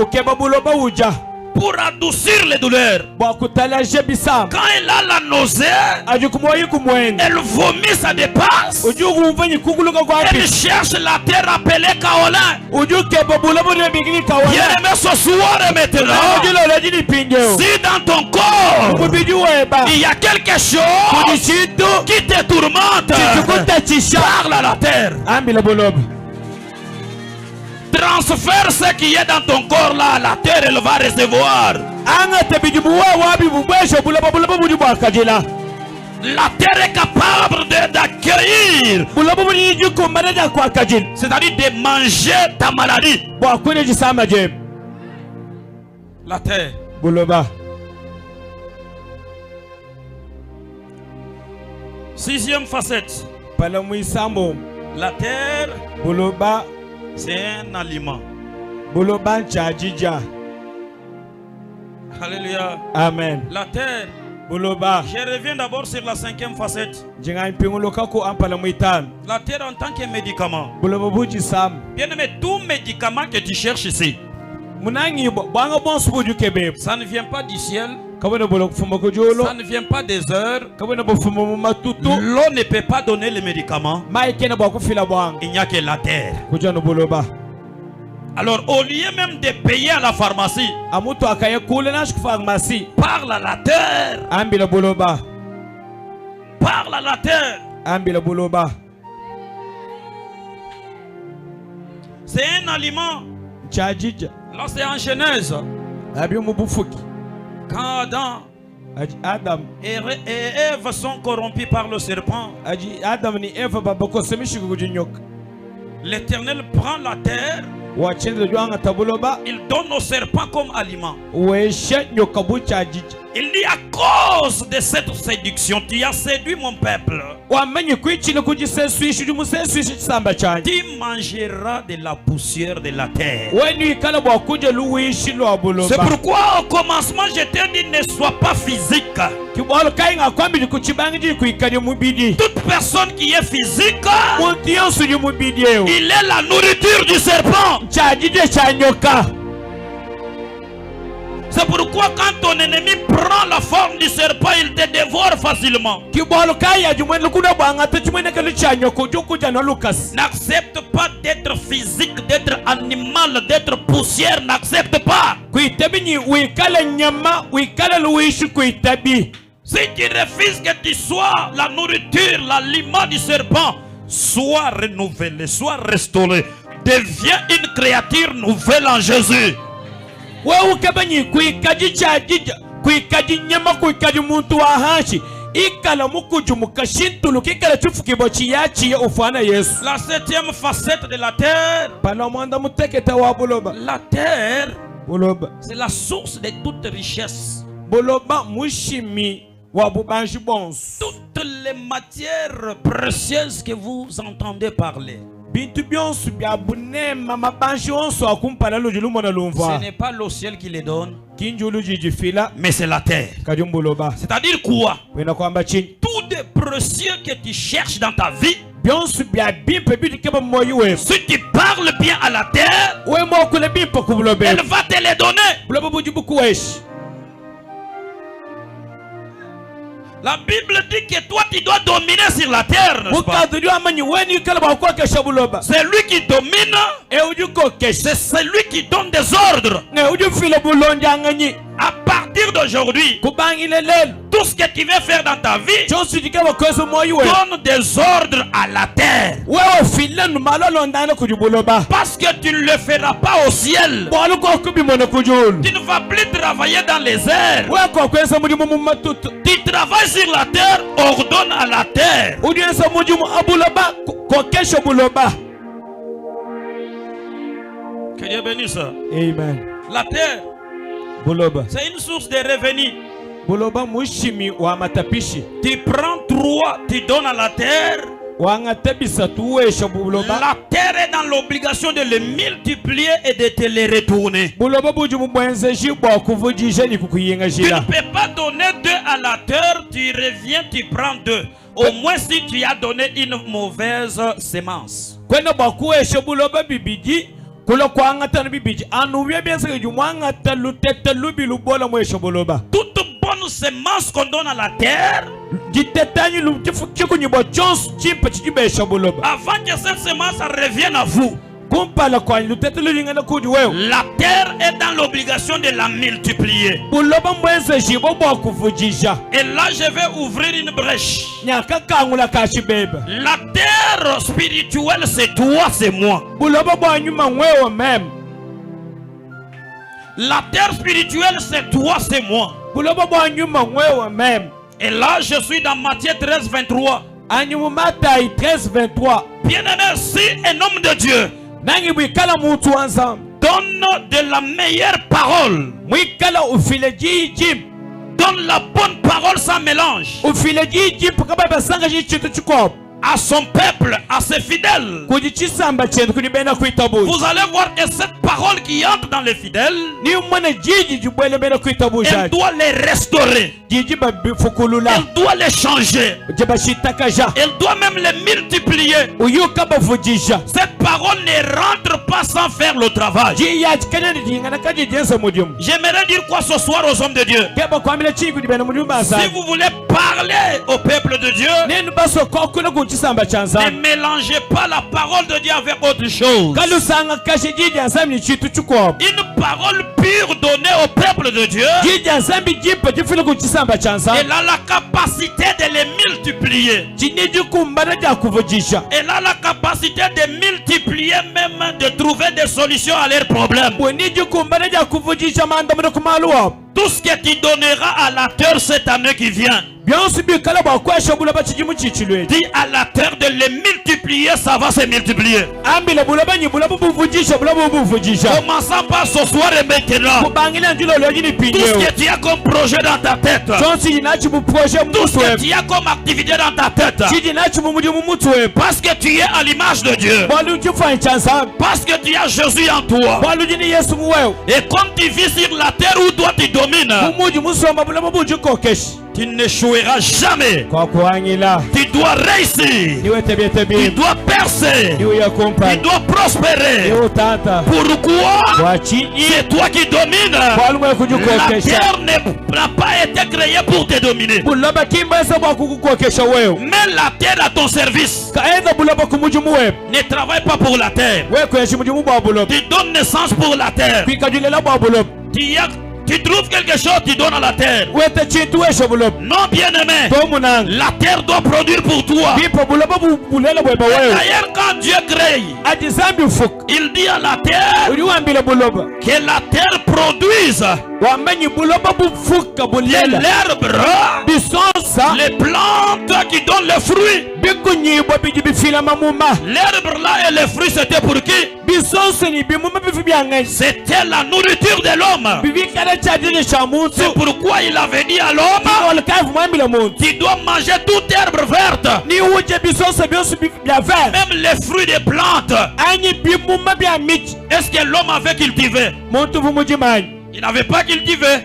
S3: pour adoucir les douleurs. Quand elle a la nausée, elle vomit, ça dépasse. Elle cherche la terre appelée kaolin. Bien-aimé, ce soir et maintenant, si dans ton corps il y a quelque chose qui te tourmente, parle à la terre. Transfère ce qui est dans ton corps là à la terre, elle va recevoir. La terre est capable d'accueillir, c'est-à-dire de manger ta maladie. La terre. Sixième facette. La terre, c'est un aliment. Alléluia.
S2: Amen.
S3: La terre. Je reviens d'abord sur la 5e facette. La terre en tant que médicament. Bien aimé, tout médicament que tu cherches ici, ça ne vient pas du ciel. Ça ne vient pas des heures. L'eau ne peut pas donner les médicaments. Il n'y a que la terre. Alors au lieu même de payer à la pharmacie,
S2: amutu akaye kule na pharmacie
S3: parle à la terre.
S2: ambila buloba,
S3: Parle à la terre.
S2: ambila buloba.
S3: C'est un aliment.
S2: Chajija
S3: Là c'est en Genèse.
S2: abi mubufuki
S3: Quand Adam
S2: Adam
S3: et Ève sont corrompus par le serpent,
S2: aji Adam ni Eva babako semishi kujinyoka
S3: l'Éternel prend la terre,
S2: wachende jwanga tabuloba
S3: il donne au serpent comme aliment.
S2: weshe nyoka buchajija.
S3: Il dit à cause de cette séduction, tu as séduit mon peuple.
S2: Wamenye kwichile kujisesuishi jumusesuishi chisamba chanje.
S3: Tu mangeras de la poussière de la terre.
S2: Wenu ikala bwa kuje luwishi lwa buloba.
S3: C'est pourquoi au commencement je t'ai dit ne sois pas physique.
S2: Kibwalo kainga kwambi kuchibangi kuikali mubidi.
S3: Toute personne qui est physique,
S2: Muntu yonsu yu mubidi eo.
S3: il est la nourriture du serpent.
S2: Chajije chanyoka.
S3: C'est pourquoi quand ton ennemi prend la forme du serpent, il te dévore facilement.
S2: Kibwalo kaya jumwenu kuna bwanga tuchumene kelu chanyoko jukuja no Lucas.
S3: N'accepte pas d'être physique, d'être animal, d'être poussière. N'accepte pas.
S2: Kuitabi ni wikale nyama, wikale luwishi kuitabi.
S3: Si tu refuses que tu sois la nourriture, l'aliment du serpent, sois renouvelé, sois restauré. Deviens une créature nouvelle en Jésus.
S2: Wewe ukabanyi kuikaji chajija, kuikaji nyama, kuikaji muntu wa hashi. Ikala mukuju mukashintulu kikala chufu kibochi yachi ya ufana Yesu.
S3: La 7e facette de la terre.
S2: Pala mwanda muteketa wa buloba.
S3: La terre,
S2: Buloba.
S3: c'est la source de toute richesse.
S2: Buloba mushimi wa bubanji bons.
S3: Toutes les matières précieuses que vous entendez parler.
S2: Bintu bionsu bya bunema mabanji onso akumpala lujulu mona
S3: Ce
S2: lumva.
S3: n'est pas le ciel qui les donne,
S2: Kinjulu jijifila
S3: mais c'est la terre.
S2: kajumbuloba.
S3: C'est-à-dire quoi?
S2: Wena kwamba chini.
S3: Tout des précieux que tu cherches dans ta vie,
S2: Bionsu bya bimpe bitu keba moyi we.
S3: si tu parles bien à la terre,
S2: We mo kule bimpe kubulobe.
S3: elle va te les donner.
S2: Buloba bujibu kuweshi.
S3: La Bible dit que toi tu dois dominer sur la terre, n'est-ce pas?
S2: Mukadiri amanyi weni kala ba kwa kesha buloba.
S3: C'est lui qui domine,
S2: E ujuko kesha.
S3: c'est celui qui donne des ordres.
S2: Ne ujufile bulonja nganyi.
S3: À partir d'aujourd'hui,
S2: Kubangi lelel.
S3: tout ce que tu veux faire dans ta vie,
S2: Chonsu jikaba kweso moyi we.
S3: donne des ordres à la terre.
S2: Wewe filenu malolo ndana kujubuloba.
S3: Parce que tu ne le feras pas au ciel.
S2: Bwalu kwa kubi mwana kujulu.
S3: Tu ne vas plus travailler dans les airs.
S2: Wewe kwa kwesa mujimu mumatutu.
S3: Tu travailles sur la terre, ordonne à la terre.
S2: Udiensa mujimu abuloba kwa kesho buloba.
S3: Que Dieu bénisse.
S2: Amen.
S3: La terre,
S2: Buloba.
S3: c'est une source de revenus.
S2: Buloba mushimi wa matapishi.
S3: Tu prends 3, tu donnes à la terre.
S2: Wanga tabisa tuwesha buloba.
S3: La terre est dans l'obligation de le multiplier et de te les retourner.
S2: Buloba bujimu mwenze jibwa kuvujisha ni kukuyenga
S3: Tu ne
S2: jila.
S3: peux pas donner 2 à la terre, tu reviens, tu prends 2. Au moins si tu as donné une mauvaise semence.
S2: Kwenda bakuwesha buloba bibiji. Kula kwa angata na bibiji. Anuwe biensa kujumwanga talu tete lubi lubola mwesha buloba.
S3: Toute bonne semence qu'on donne à la terre,
S2: Jitetani lumtifukiku nyibo chonsu chimpa chijibesha buloba.
S3: avant que cette semence revienne à vous,
S2: Kumpala kwa lutete lulingana kuji wewe.
S3: la terre est dans l'obligation de la multiplier.
S2: Buloba mwenze jibo bwa kuvujisha.
S3: Et là, je vais ouvrir une brèche.
S2: Nyaka kangula kashi beba.
S3: La terre spirituelle, c'est toi, c'est moi.
S2: Buloba bwa nyuma wewe mem.
S3: La terre spirituelle, c'est toi, c'est moi.
S2: Buloba bwa nyuma wewe mem.
S3: Et là, je suis dans Matthieu 13, 23.
S2: Anyumu Matai 13:23.
S3: Bien-aimé, si un homme de Dieu
S2: Nangi mwikala mutu ensemble.
S3: donne de la meilleure parole,
S2: Mwikala ufile jim.
S3: donne la bonne parole sans mélange
S2: Ufile jim pakaba basanga chitu chikopo.
S3: à son peuple, à ses fidèles,
S2: Kujichisamba chendu kunibena kuitabushi.
S3: vous allez voir que cette parole qui entre dans les fidèles,
S2: Ni mwana jiji jibwele bena kuitabushi.
S3: elle doit les restaurer,
S2: Jiji babifukulula.
S3: elle doit les changer,
S2: Jabashitakaja.
S3: elle doit même les multiplier.
S2: Uyuka bavujisha.
S3: Cette parole ne rentre pas sans faire le travail.
S2: Jiya chikana jingana kaji jensa mudium.
S3: J'aimerais dire quoi ce soir aux hommes de Dieu?
S2: Keba kwamila chiku dibena mudium basa.
S3: Si vous voulez parler au peuple de Dieu,
S2: Nenu baso kokuna
S3: Ne mélangez pas la parole de Dieu avec autre chose. Une parole pure donnée au peuple de Dieu, elle a la capacité de les multiplier. Elle a la capacité de multiplier, même de trouver des solutions à leurs problèmes. Tout ce que tu donneras à la terre cette année qui vient, dis à la terre de les multiplier, ça va se multiplier. Commençons par ce soir et maintenant. Tout ce que tu as comme projet dans ta tête, tout ce que tu as comme activité dans ta tête, parce que tu es à l'image de Dieu, parce que tu as Jésus en toi, et comme tu vis sur la terre où toi tu domines, tu n'échoueras jamais. Tu dois réussir. Tu dois percer. Tu dois prospérer. Pourquoi? C'est toi qui domines. La terre n'a pas été créée pour te dominer. Mais la terre à ton service. Ne travaille pas pour la terre. Tu donnes naissance pour la terre. Tu trouves quelque chose, tu donnes à la terre. Non, bien-aimé, la terre doit produire pour toi. D'ailleurs, quand Dieu crée, il dit à la terre que la terre produise l'herbe, les plantes qui donnent les fruits. L'herbe là et les fruits, c'était pour qui? C'était la nourriture de l'homme. C'est pourquoi il avait dit à l'homme, tu dois manger toute herbe verte, même les fruits des plantes. Est-ce que l'homme avait cultivé? Il n'avait pas cultivé.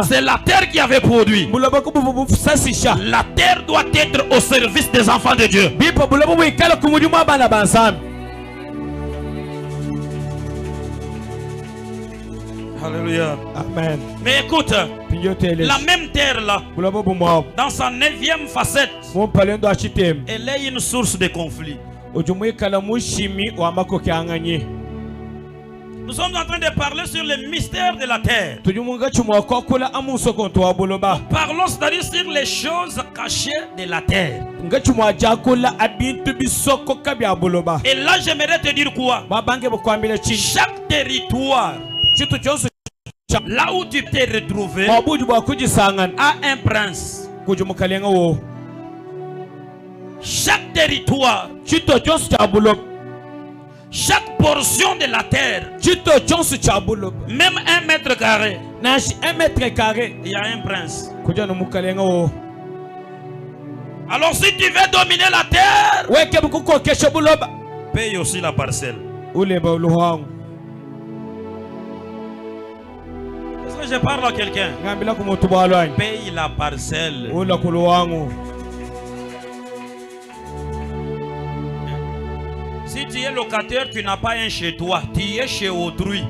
S3: C'est la terre qui avait produit. La terre doit être au service des enfants de Dieu. Alléluia. Amen. Mais écoute, la même terre là, dans sa 9e facette, elle est une source de conflit. Nous sommes en train de parler sur le mystère de la terre. Parlons c'est-à-dire sur les choses cachées de la terre. Et là j'aimerais te dire quoi? Chaque territoire, là où tu t'es retrouvé, a un prince. Chaque territoire, chaque portion de la terre, même 1 mètre carré, il y a un prince. Alors si tu veux dominer la terre, paye aussi la parcelle. Est-ce que je parle à quelqu'un? Paye la parcelle. Si tu es locataire, tu n'as pas un chez toi, tu es chez autrui.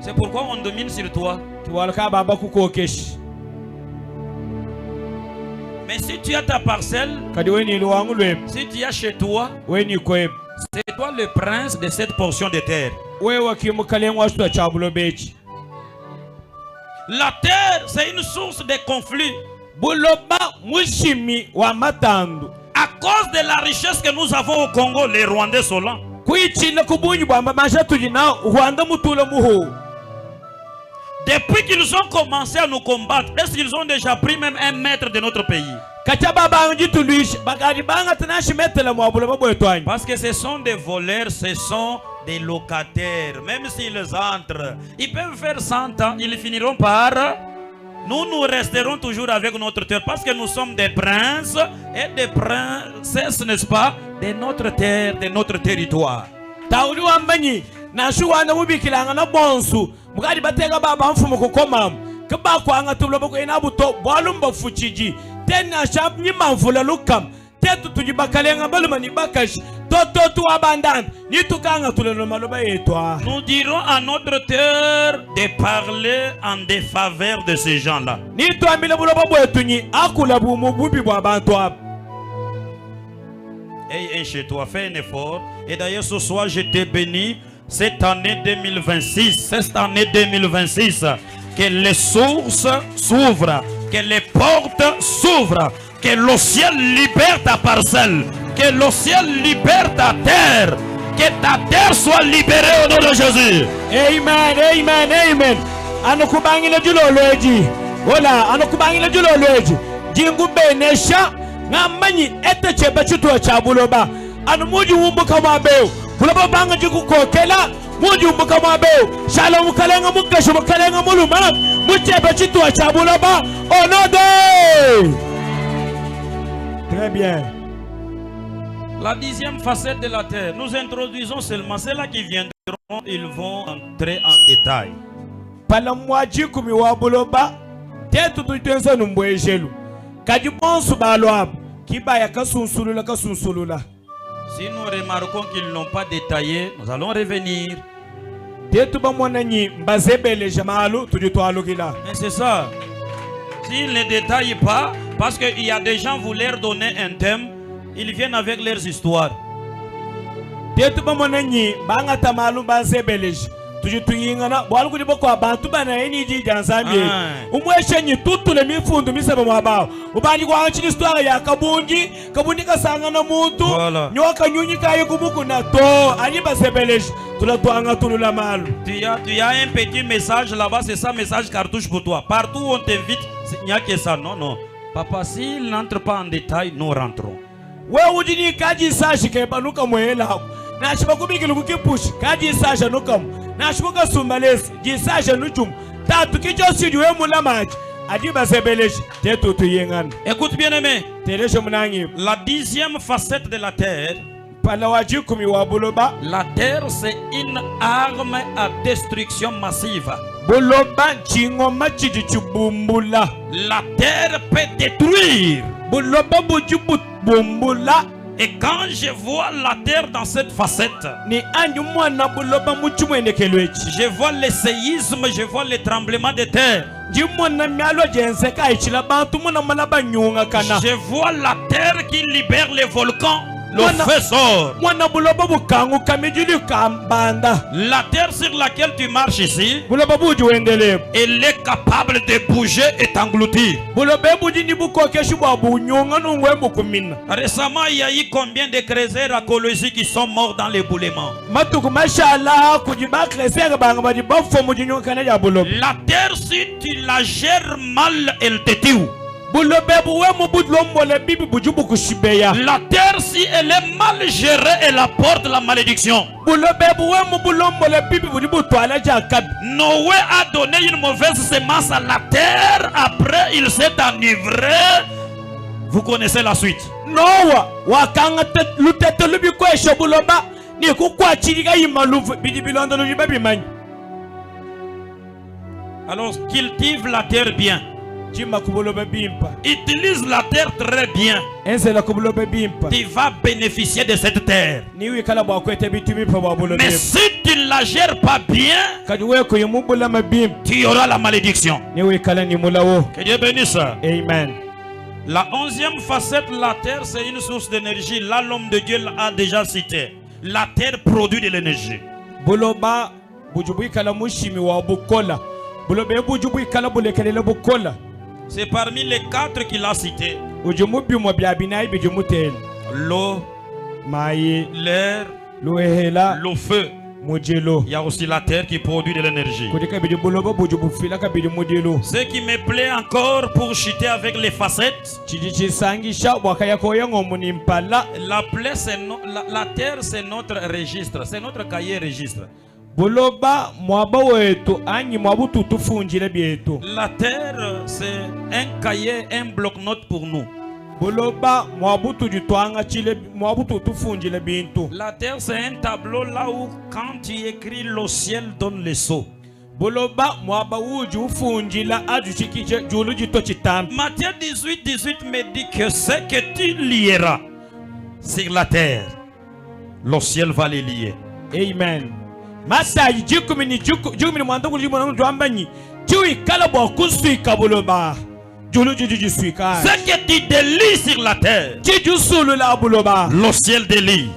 S3: C'est pourquoi on domine sur toi. Mais si tu as ta parcelle, si tu es chez toi, c'est toi le prince de cette portion de terre. La terre, c'est une source de conflit. À cause de la richesse que nous avons au Congo, les Rwandais sont là. Depuis qu'ils ont commencé à nous combattre, est-ce qu'ils ont déjà pris même 1 mètre de notre pays? Parce que ce sont des voleurs, ce sont des locataires. Même s'ils entrent, ils peuvent faire 100 ans, ils finiront par... Nous resterons toujours avec notre terre parce que nous sommes des princes et des princesses, n'est-ce pas, de notre terre, de notre territoire.
S2: tetu tujibakalenga baluma ni bakashi toto tu abandana ni tukanga tulelo maloba yetwa.
S3: Nous dirons à notre terre de parler en défaveur de ces gens-là.
S2: Ni tuambile buloba bwetu ni akula bumububi bwa bantu aba.
S3: Hey, chez toi, fais un effort. Et d'ailleurs, ce soir, je te bénis. Cette année 2026, que les sources s'ouvrent, que les portes s'ouvrent, que le ciel libère ta parcelle, que le ciel libère ta terre, que ta terre soit libérée au nom de Jésus.
S2: Amen, amen, amen. Anokubangile julolweji. Wala, anokubangile julolweji. Jingu benesha. Ngamanyi ete cheba chutwa cha buloba. Anu muji umbuka mwabeo. Buloba banga jiku kokela. Muji umbuka mwabeo. Shalom kalenga mukashu kalenga muluma. Mucheba chutwa cha buloba. Onode. Très bien.
S3: La 10e facette de la terre. Nous introduisons seulement ceux-là qui viendront. Ils vont entrer en détail.
S2: Pala mwaji kumi wa buloba. Tetu tuitenza numbwejelu. Kadibonsu balwab. Kibaya kasunsulula kasunsulula.
S3: Si nous remarquons qu'ils n'ont pas détaillé, nous allons revenir.
S2: Tetu bamwananyi mbazebele jamalu tujitwalu kila.
S3: Mais c'est ça. S'ils ne détaillent pas, parce qu'il y a des gens, vous leur donnez un thème, ils viennent avec leurs histoires.
S2: Tetu bamwananyi banga tamalu mbazebele tujituyingana bwalu kudi boko abantu bana eniji janzambie umweshenyi tutule mifundu misaba mwabao ubandi kwa anchini histoire ya kabundi kasanga na muntu nyoka nyunyi kaye kubuku na to ani basebeleji tulatwanga tulula malu.
S3: Tu as un petit message là-bas, c'est ça, message cartouche pour toi. Partout où on t'invite, il n'y a que ça. Non. Papa, s'il n'entre pas en détail, nous rentrons.
S2: We ujini kaji sashi kebanuka mwela na shibakubikile kukipushi kaji sasha nukam na shibuka sumbalesi jisasha nuchum tatu kicho sijuwe mula maji adiba sebeleshi tetu tuyengana.
S3: Écoute bien aimé,
S2: teleshe mnangi
S3: la 10e facette de la terre.
S2: Pala wajikumi wa buloba.
S3: La terre c'est une arme à destruction massive.
S2: Buloba chingoma chichichubumbula.
S3: La terre peut détruire.
S2: Buloba bujubu bumbula.
S3: Et quand je vois la terre dans cette facette,
S2: je
S3: vois le séisme, je vois les tremblements de terre.
S2: Je
S3: vois la terre qui libère les volcans. Le feu sort. La terre sur laquelle tu marches ici, elle est capable de bouger et t'engloutir. Récemment, il y a eu combien de créateurs archéologiques qui sont morts dans l'éboulement? La terre, si tu la gères mal, elle te tue. La terre, si elle est mal gérée, elle apporte la malédiction. Noé a donné une mauvaise semence à la terre. Après, il s'est enivré. Vous connaissez la suite. Alors, cultive la terre bien. Utilise la terre très bien. Tu vas bénéficier de cette terre. Mais si tu ne la gères pas bien, tu auras la malédiction. Que Dieu bénisse.
S2: Amen.
S3: La 11e facette, la terre, c'est une source d'énergie. Là, l'homme de Dieu l'a déjà cité. La terre produit de l'énergie. C'est parmi les 4 qu'il a cités. L'eau, l'air, le feu. Il y a aussi la terre qui produit de l'énergie. Ce qui me plaît encore pour chuter avec les facettes, la terre c'est notre registre, c'est notre cahier registre. La terre c'est un cahier, un bloc-notes pour nous. La terre c'est un tableau là où quand tu écris le ciel donne les sceaux. Matthieu 18 me dit que ce que tu lieras sur la terre, le ciel va les lier.
S2: Amen. Matayi jikumini mwandu kulimona njwambanyi. Jiwi kalabo kusuika buloba. Julu juju suika.
S3: Ce que tu délies sur la terre,
S2: Jiju sulu la buloba.
S3: le ciel délie.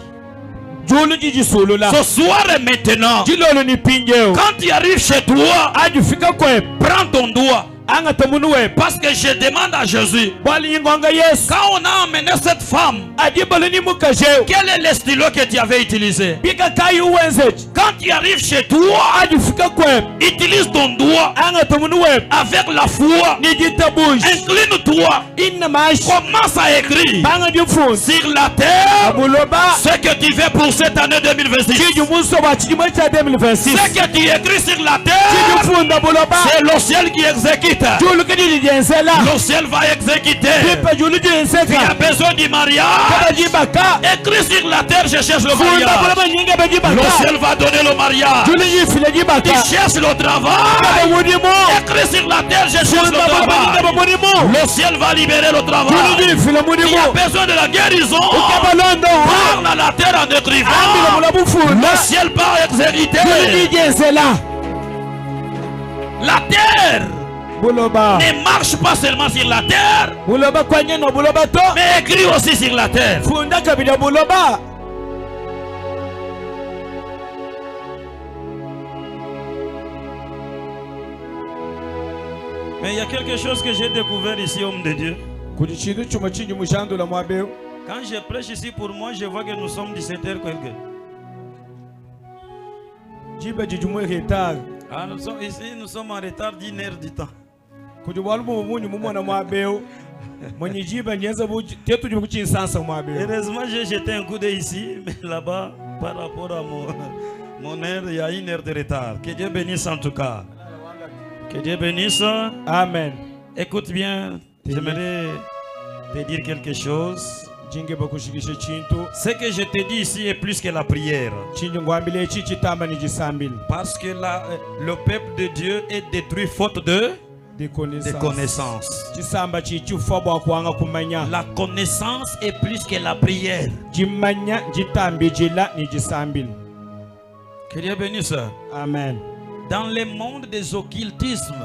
S2: Julu juju sulu la.
S3: Ce soir et maintenant,
S2: Jilolo ni pinjeo.
S3: quand tu arrives chez toi,
S2: Aju fika kwe.
S3: prends ton doigt.
S2: Anga tamunu we.
S3: Parce que je demande à Jésus,
S2: Bali yingonga yes.
S3: quand on a emmené cette femme,
S2: Adi baluni mukajeo.
S3: quel est le stylo que tu avais utilisé?
S2: Bika kayi uwenzeji.
S3: Quand tu arrives chez toi,
S2: Aju fika kwe.
S3: utilise ton doigt
S2: Anga tamunu we.
S3: avec la foi.
S2: Nijita bush.
S3: Incline-toi.
S2: Inna mash.
S3: Commence à écrire
S2: Banga jufun.
S3: sur la terre
S2: Abuloba.
S3: ce que tu fais pour cette année 2026.
S2: Jiju muso wa chijimo cha 2026.
S3: Ce que tu écris sur la terre,
S2: Jiju funda buloba.
S3: c'est le ciel qui exécute.
S2: Julu kidi jensela.
S3: Le ciel va exécuter.
S2: Pipa julu
S3: Tu as
S2: jenseka.
S3: besoin du mariage.
S2: Kaba jibaka.
S3: Écris sur la terre, je cherche le
S2: Funda
S3: mariage.
S2: buloba nyinga ba
S3: Le
S2: jibaka.
S3: ciel va donner le mariage.
S2: Julu yifile
S3: Tu
S2: jibaka.
S3: cherches le
S2: Kaba
S3: travail.
S2: wudimo.
S3: Écris sur la terre, je cherche
S2: Funda
S3: le
S2: buloba nyinga ba
S3: travail.
S2: wudimo.
S3: Le ciel va libérer le
S2: Julu
S3: travail.
S2: yifile
S3: Tu as
S2: wudimo.
S3: besoin de la guérison.
S2: Kaba londo.
S3: Parle à la terre en
S2: Ambila
S3: écrivant.
S2: mulabu funda.
S3: Le ciel va exécuter.
S2: Julu jensela.
S3: La terre
S2: Buloba.
S3: ne marche pas seulement sur la terre,
S2: Buloba kwanye no buloba to.
S3: mais écrit aussi sur la terre.
S2: Funda kabila buloba.
S3: Mais il y a quelque chose que j'ai découvert ici, homme de Dieu.
S2: Kuri chintu chuma chinji mushando la mwabeo.
S3: Quand je prêche ici pour moi, je vois que nous sommes 17h quelque.
S2: Jiba jijumwe retard.
S3: Ah, nous sommes en retard d'une heure du temps.
S2: Kuri walumu munyu mumwana mwabeo. Mwenye jiba nyenza buji tetu jibu chinsansa mwabeo.
S3: Heureusement, j'ai jeté un coup d'œil ici, mais là-bas, par rapport à mon heure, il y a une heure de retard. Que Dieu bénisse en tout cas. Que Dieu bénisse.
S2: Amen.
S3: Écoute bien, j'aimerais te dire quelque chose.
S2: Jinge bakushikisha chintu.
S3: Ce que je te dis ici est plus que la prière.
S2: Chinji ngwambile chichi tamba ni jisambili.
S3: Parce que le peuple de Dieu est détruit faute de connaissances.
S2: Chisamba chichi ufabwa kuanga kumanya.
S3: La connaissance est plus que la prière.
S2: Jimanya jitambi jila ni jisambili.
S3: Que Dieu bénisse.
S2: Amen.
S3: Dans le monde des occultismes,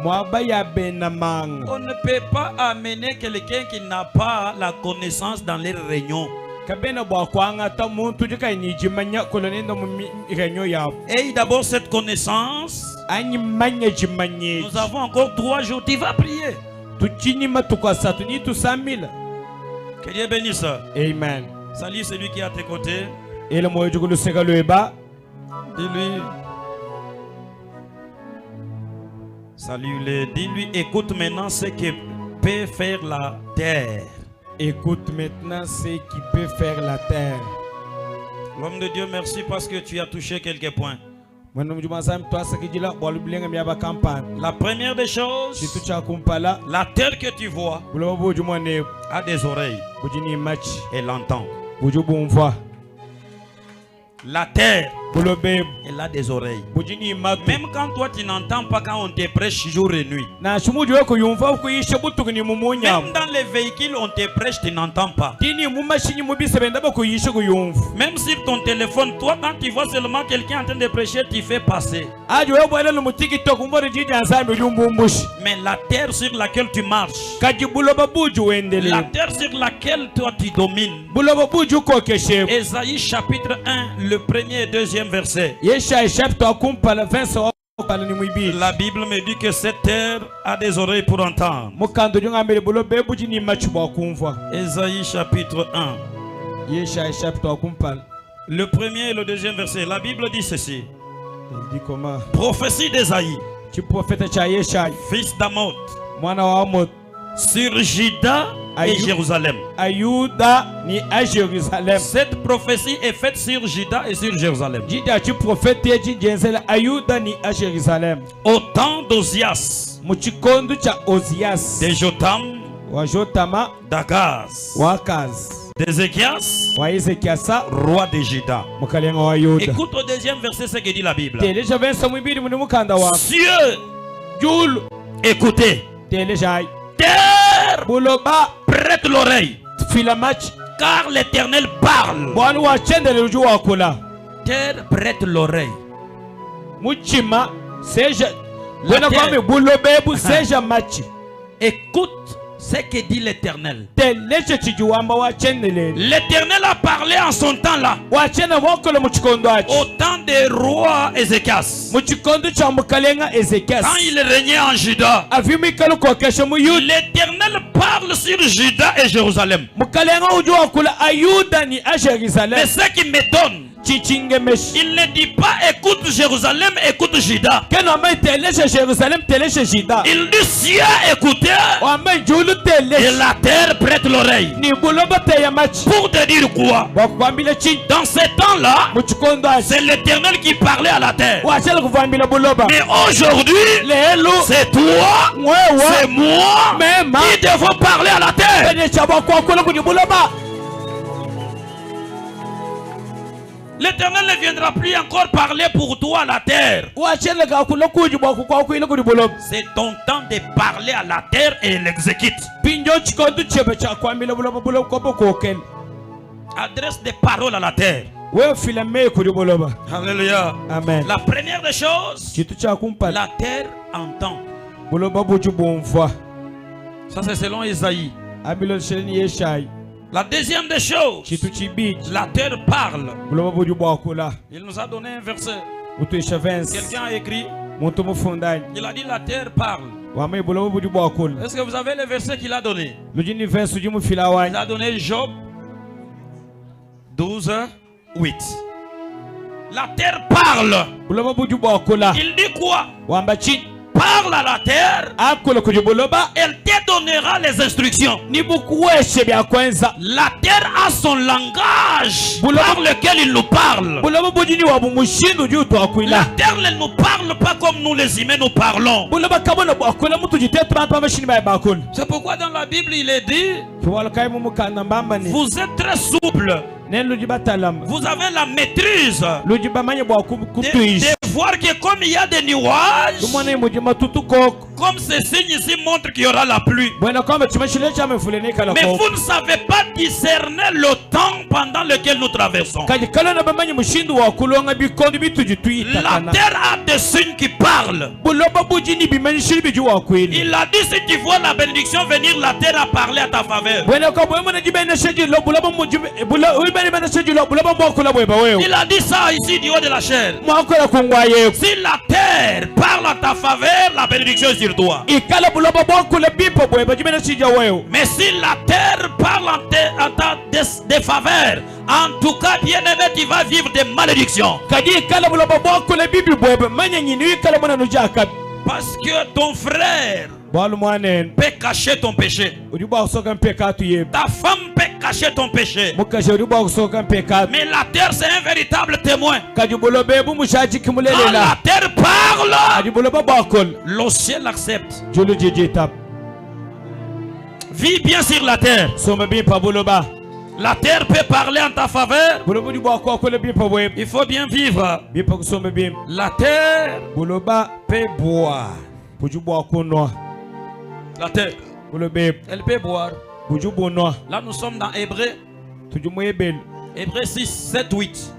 S2: Mwaba ya benamang.
S3: on ne peut pas amener quelqu'un qui n'a pas la connaissance dans les réunions.
S2: Kabena bwa kuanga ta muntu jika ni jimanya kolonendo mu renyo ya.
S3: Et d'abord cette connaissance,
S2: Anyi manya jimanye.
S3: nous avons encore 3 jours. Tu vas prier.
S2: Tuchini matuka satu ni tusambila.
S3: Que Dieu bénisse.
S2: Amen.
S3: Salut celui qui est à tes côtés.
S2: Ele moyo jukulu seka loeba.
S3: Dis-lui. Salut-le. Dis-lui, écoute maintenant ce que peut faire la terre.
S2: Écoute maintenant ce qui peut faire la terre.
S3: L'homme de Dieu, merci parce que tu as touché quelques points. La première des choses, la terre que tu vois a des oreilles et l'entend. La terre, elle a des oreilles. Même quand toi tu n'entends pas quand on te prêche jour et nuit. Même dans les véhicules on te prêche, tu n'entends pas. Même sur ton téléphone, toi quand tu vois seulement quelqu'un en train de prêcher, tu fais passer. Mais la terre sur laquelle tu marches, la terre sur laquelle toi tu domines, Ésaïe chapitre 1, le premier et deuxième verset. La Bible me dit que cette terre a des oreilles pour entendre. Ésaïe chapitre 1. Le premier et le deuxième verset. La Bible dit ceci. Prophétie d'Ésaïe, fils d'Amoth, sur Juda et Jérusalem. Cette prophétie est faite sur Juda et sur Jérusalem. Au temps d'Ozias, de Jotam, d'Agaz, d'Ézéchias, roi de Juda. Écoute au deuxième verset ce que dit la Bible. Cieux, écoutez. Terre, prête l'oreille. car l'Éternel parle.
S2: bwana wachendele uju wakula
S3: Terre prête l'oreille.
S2: muchima seja
S3: La
S2: bwana
S3: terre.
S2: kwame bulobebu seja machi
S3: Écoute ce que dit l'Éternel.
S2: teleche chijuwamba wachendele
S3: L'Éternel a parlé en son temps là,
S2: wachena wakula muchikondo achi
S3: au temps des rois Ézéchias.
S2: muchikondo cha mukalenga Ezekias
S3: Quand il régnait en Juda,
S2: avimikalo kokesha muyuda
S3: l'Éternel parle sur Juda et Jérusalem.
S2: mukalenga uju wakula ayuda ni a
S3: Mais
S2: Jérusalem
S3: ce qui m'étonne,
S2: chichingemeshi
S3: il ne dit pas écoute Jérusalem, écoute Juda.
S2: keno ambaye teleshe Jérusalem teleshe Juda
S3: Il dit ciel écoutez
S2: ambaye julu
S3: et
S2: teleshe
S3: la terre prête l'oreille.
S2: ni buloba teya machi
S3: Pour te dire quoi?
S2: wakukwambila chi
S3: Dans ces temps-là,
S2: muchikondo achi
S3: c'est l'Éternel qui parlait à la terre.
S2: wachela kuvambila buloba
S3: Mais aujourd'hui,
S2: lelo
S3: c'est toi,
S2: mwewa
S3: c'est moi
S2: mema
S3: qui devons parler à la terre.
S2: penye chaba kwakola kuni buloba
S3: L'Éternel ne viendra plus encore parler pour toi à la terre.
S2: wachela kakula kuji bwaku kwakwila kuni buloba
S3: C'est ton temps de parler à la terre et il l'exécute.
S2: pinjo chikondo chebe chakwambila buloba buloba kopo kokela
S3: Adresse des paroles à la terre.
S2: we filame kuni buloba
S3: Alléluia.
S2: amen
S3: La première des choses,
S2: chitu chakumpala
S3: la terre entend.
S2: buloba buju bumfa
S3: Ça c'est selon Isaïe.
S2: abilo sheleni yeshai
S3: La deuxième des choses,
S2: chitu chibiji
S3: la terre parle.
S2: buloba buju bwakula
S3: Il nous a donné un verset.
S2: utuisha Vince
S3: Quelqu'un a écrit,
S2: muntu mufundani
S3: il a dit la terre parle.
S2: wamai buloba buju bwakula
S3: Est-ce que vous avez le verset qu'il a donné?
S2: lujini Vince uji mufila
S3: Il
S2: wanyi
S3: a donné Job 12, 8. La terre parle.
S2: buloba buju bwakula
S3: Il dit quoi?
S2: wamba chi
S3: Parle à la terre,
S2: akula kuji buloba
S3: elle te donnera les instructions.
S2: ni bukuweshe bya kwenza
S3: La terre a son langage
S2: Boulot.
S3: par lequel il nous parle.
S2: buloba buju ni wabu mushindu uji
S3: La
S2: utwakwila
S3: terre ne nous parle pas comme nous les humains nous parlons.
S2: buloba kabona bwakula mutu jitetu papa mashini baya bakula
S3: C'est pourquoi dans la Bible il est dit,
S2: kiwalo kai mumukana mbamba ni
S3: vous êtes très souple.
S2: nen luji batalama
S3: Vous avez la maîtrise
S2: luji bamanye bwakutuishi
S3: de voir que comme il y a des nuages,
S2: lumwana imuji matutu koko
S3: comme ces signes ici montrent qu'il y aura la pluie.
S2: bwana kwamba chimashile cha mefulene kala
S3: Mais
S2: koko
S3: vous ne savez pas discerner le temps pendant lequel nous traversons.
S2: kaji kala na bamanye mushindu wakulonga bikondi bituji tuita
S3: La
S2: kana
S3: terre a des signes qui parlent.
S2: buloba buji ni bimanyishili biju wakwili
S3: Il a dit si tu vois la bénédiction venir, la terre a parlé à ta faveur.
S2: bwana kwa bwe mwana jibena sheji lo buloba muji bula bana sheji lo buloba mwakula bweba wewe
S3: Il a dit ça ici du haut de la chair.
S2: mwakula kungwa yeku
S3: Si la terre parle à ta faveur, la bénédiction est sur toi.
S2: ikala buloba mwakula bipo bweba jibena sheji wewe
S3: Mais si la terre parle à ta défaveur, en tout cas, bien-aimé, tu vas vivre des malédictions.
S2: kaji ikala buloba mwakula bibi bweba manya nyini ikala mwana nujaka
S3: Parce que ton frère
S2: bwalu mwanen
S3: peut cacher ton péché.
S2: uri bwa kusoka mpeka tu yebe
S3: Ta femme peut cacher ton péché.
S2: mukashe uri bwa kusoka mpeka
S3: Mais la terre, c'est un véritable témoin.
S2: kaji buloba ebu mushaji
S3: Quand
S2: kimulelela
S3: la terre parle,
S2: kaji buloba bwakula
S3: le ciel accepte.
S2: julu jiji tap
S3: Vis bien sur la terre.
S2: soma bipa buloba
S3: La terre peut parler en ta faveur.
S2: buloba uri bwa kwakula bipa bweba
S3: Il faut bien vivre.
S2: bipa kusoma bim
S3: La terre
S2: buloba
S3: peut boire.
S2: buju bwa kunwa
S3: La terre,
S2: buloba
S3: elle peut boire.
S2: buju bunwa
S3: Là, nous sommes dans Hébreu.
S2: tuju mwebel
S3: Hébreu 6, 7, 8.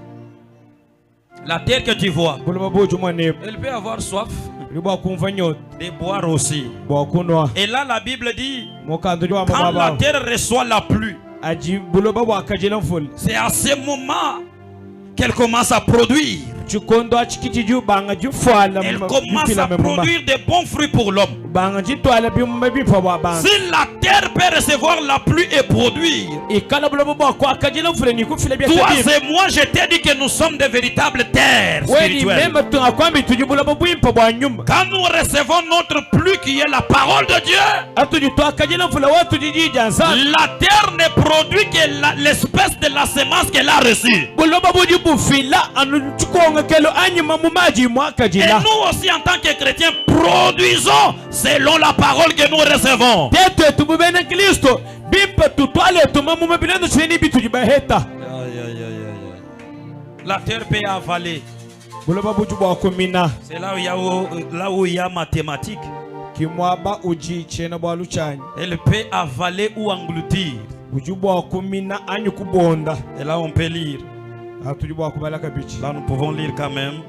S3: La terre que tu vois,
S2: buloba buju mwane
S3: elle peut avoir soif
S2: uri bwa kumva nyota
S3: de boire aussi.
S2: bwa kunwa
S3: Et là, la Bible dit,
S2: mukando jwa
S3: quand la
S2: mababa
S3: terre reçoit la pluie,
S2: aji buloba bwa kajela mfuli
S3: c'est à ce moment qu'elle commence à produire.
S2: chikondo achikiti ju banga ju fwala
S3: Elle commence à produire des bons fruits pour l'homme.
S2: banga ji twala bimma bipa bwa banga
S3: Si la terre peut recevoir la pluie et produire,
S2: ikala buloba bwa kwa kajela mfuli ni kufila bya
S3: toi
S2: tabi
S3: et moi, je t'ai dit que nous sommes de véritables terres
S2: weni
S3: spirituelles.
S2: mema tunga kwambi tuju buloba bwimpa bwa nyumba
S3: Quand nous recevons notre pluie qui est la parole de Dieu,
S2: atuju twa kajela mfula watu jijija nsa
S3: la terre ne produit que l'espèce de la semence qu'elle a reçue.
S2: buloba buju bufila anu chukonga kelo anyima mu maji mwa
S3: Et
S2: kajela
S3: nous aussi, en tant que chrétiens, produisons selon la parole que nous recevons.
S2: tetu tumubene kristo bimpa tutwale tumamu mabinando chini bitu jibaheta
S3: La terre peut avaler.
S2: buloba buju bwa kumina
S3: C'est là où il y a mathématiques.
S2: kimwaba uji chena bwa luchanyi
S3: Elle peut avaler ou engloutir. Et là, on peut lire. Là, nous pouvons lire quand même.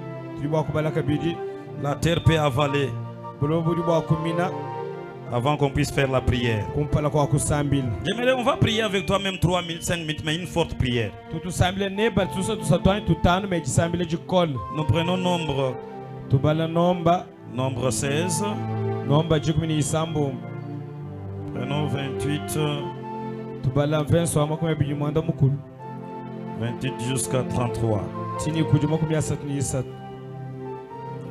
S3: La terre peut avaler avant qu'on puisse faire la prière. J'aimerais, on va prier avec toi même 3 minutes, 5 minutes, mais une forte prière. Nous prenons nombre 16. Prenons 28. 28 jusqu'à 33.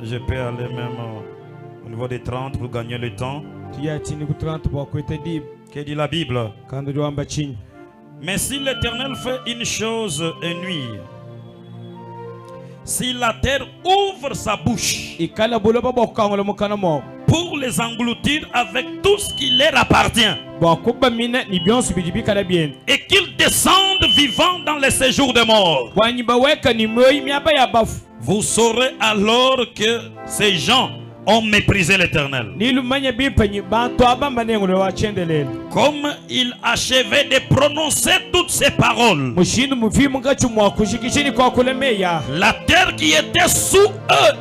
S3: Je peux aller même au niveau des 30 pour gagner le temps. Que dit la Bible? Mais si l'Éternel fait une chose et nuit, si la terre ouvre sa bouche pour les engloutir avec tout ce qui leur appartient, et qu'ils descendent vivants dans les séjours des morts, vous saurez alors que ces gens ont méprisé l'Éternel. Comme il achevait de prononcer toutes ces paroles, la terre qui était sous eux,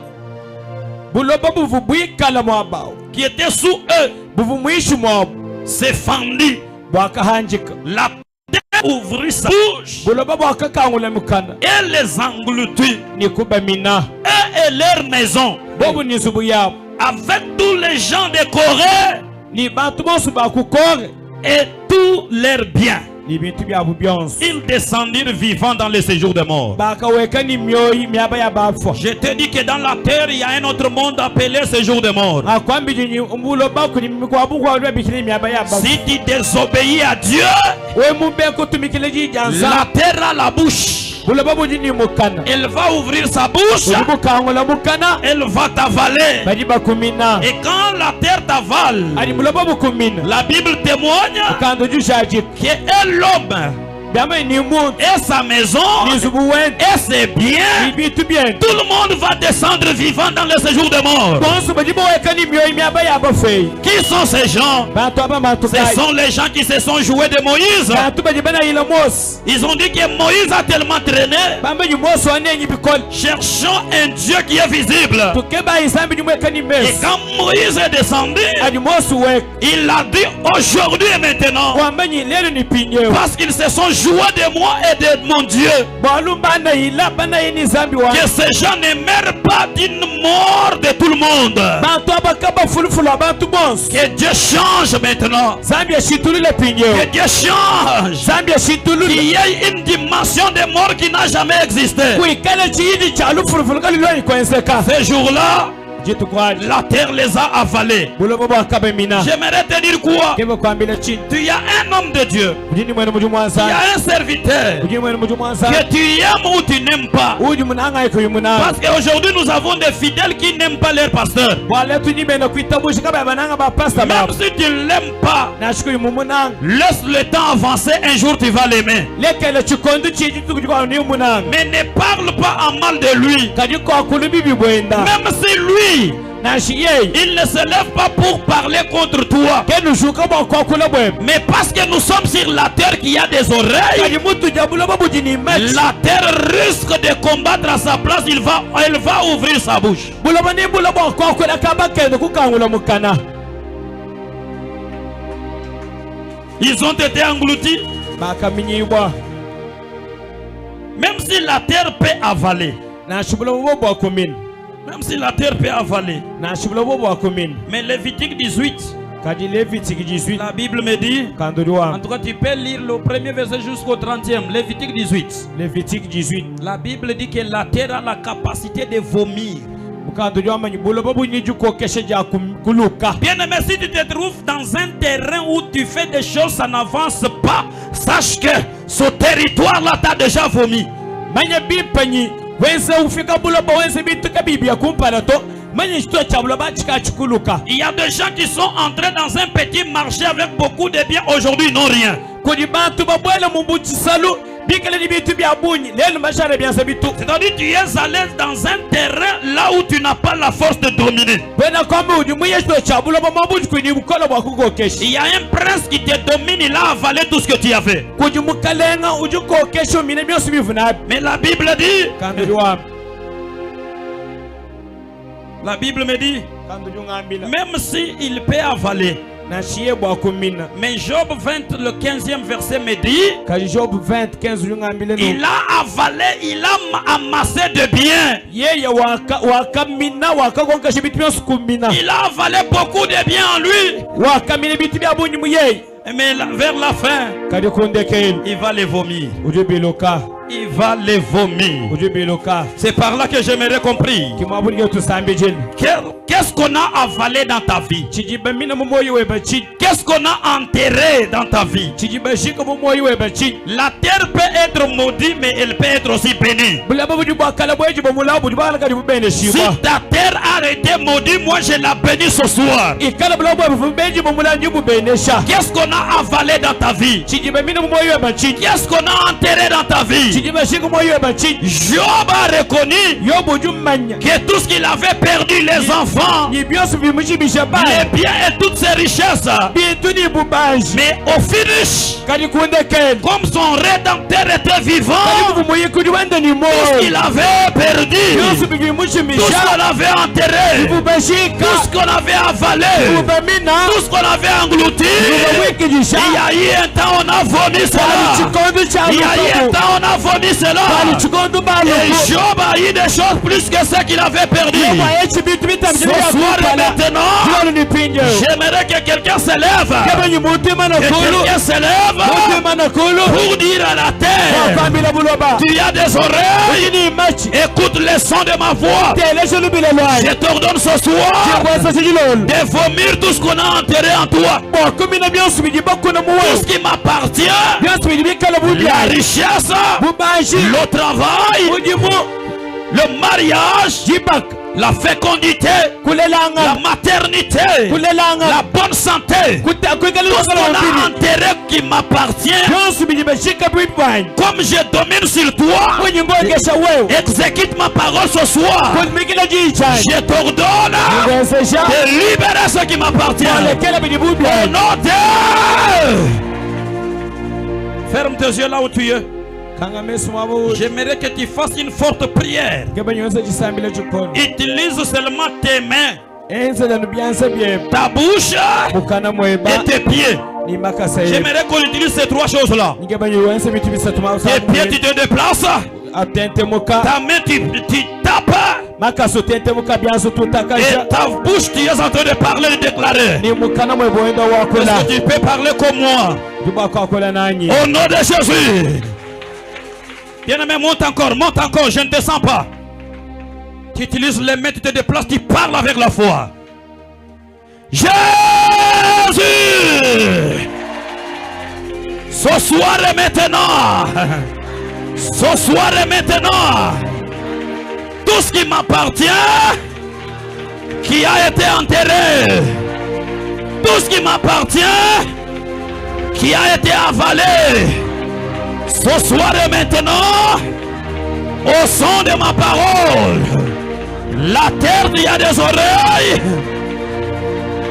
S3: s'est fendue. La terre ouvrit sa bouche et les engloutit, eux et leur maison, avec tous les gens de Corée et tous leurs biens. Ils descendirent vivants dans les séjours des morts. Je te dis que dans la terre, il y a un autre monde appelé séjour des morts. Si tu désobéis à Dieu, la terre a la bouche. Elle va ouvrir sa bouche. Elle va t'avaler. Et quand la terre t'avale, la Bible témoigne que l'homme et sa maison et ses biens, tout le monde va descendre vivant dans le séjour des morts. Qui sont ces gens? Ce sont les gens qui se sont joués de Moïse. Ils ont dit que Moïse a tellement traîné. Cherchons un Dieu qui est visible. Et quand Moïse est descendu, il a dit aujourd'hui et maintenant, parce qu'ils se sont joués de moi et de mon Dieu, que ces gens ne meurent pas d'une mort de tout le monde. Que Dieu change maintenant. Que Dieu change. Qu'il y ait une dimension de mort qui n'a jamais existé. Ces jours-là, la terre les a avalés. J'aimerais te dire quoi? Tu y as un homme de Dieu, il y a un serviteur que tu aimes ou tu n'aimes pas. Parce qu'aujourd'hui nous avons des fidèles qui n'aiment pas leur pasteur. Même si tu ne l'aimes pas, laisse le temps avancer, un jour tu vas l'aimer. Mais ne parle pas en mal de lui. Même si lui, il ne se lève pas pour parler contre toi, mais parce que nous sommes sur la terre qui a des oreilles, la terre risque de combattre à sa place. Elle va ouvrir sa bouche. Ils ont été engloutis. Même si la terre peut avaler, même si la terre peut avaler. Mais Lévitique 18, la Bible me dit, en tout cas tu peux lire le premier verset jusqu'au 30e. Lévitique 18. La Bible dit que la terre a la capacité de vomir. Bien-aimé, si tu te trouves dans un terrain où tu fais des choses, ça n'avance pas, sache que ce territoire-là t'a déjà vomi. Il y a des gens qui sont entrés dans un petit marché avec beaucoup de biens, aujourd'hui ils n'ont rien. C'est-à-dire tu es à l'aise dans un terrain là où tu n'as pas la force de dominer. Il y a un prince qui te domine, il a avalé tout ce que tu avais. Mais la Bible dit, me dit, même s'il peut avaler. Mais Job 20, le 15e verset me dit, il a avalé, il a amassé de biens. Il a avalé beaucoup de biens en lui. Mais vers la fin, il va les vomir. Il va les vomir. C'est par là que j'aimerais compris. Qu'est-ce qu'on a avalé dans ta vie? Qu'est-ce qu'on a enterré dans ta vie? La terre peut être maudite, mais elle peut être aussi bénie. Si ta terre a été maudite, moi je la bénis ce soir. Qu'est-ce qu'on a avalé dans ta vie? Qu'est-ce qu'on a enterré dans ta vie? Job a reconnu que tout ce qu'il avait perdu, les enfants, les biens et toutes ses richesses, mais au finish, comme son rédempteur était vivant, tout ce qu'il avait perdu, tout ce qu'on avait enterré, tout ce qu'on avait avalé, tout ce qu'on avait englouti, il y a eu un temps on a vomi cela. Il y a eu un temps on a vomi cela. Et Job a eu des choses plus que ce qu'il avait perdu. Ce soir et maintenant, j'aimerais que quelqu'un se lève. Que quelqu'un se lève pour dire à la terre, tu as des oreilles, écoute le son de ma voix. Je t'ordonne ce soir de vomir tout ce qu'on a enterré en toi. Tout ce qui m'appartient, la richesse, le travail, le mariage, la fécondité, la maternité, la bonne santé, tout ce qu'on a enterré qui m'appartient, comme je domine sur toi, exécute ma parole ce soir. Je t'ordonne de libérer ce qui m'appartient. Au nom de... Ferme tes yeux là où tu es. J'aimerais que tu fasses une forte prière. Utilise seulement tes mains, ta bouche et tes pieds. J'aimerais qu'on utilise ces trois choses là. Tes pieds, tu te déplaces. Ta main, tu tapes. Et ta bouche, tu es en train de parler et de déclarer. Est-ce que tu peux parler comme moi? Au nom de Jésus. Bien-aimé, monte encore, je ne descends pas. Tu utilises les mains, tu te déplaces, tu parles avec la foi. Jésus! Ce soir et maintenant, tout ce qui m'appartient, qui a été enterré, tout ce qui m'appartient, qui a été avalé, ce soir et maintenant, au son de ma parole, la terre qui a des oreilles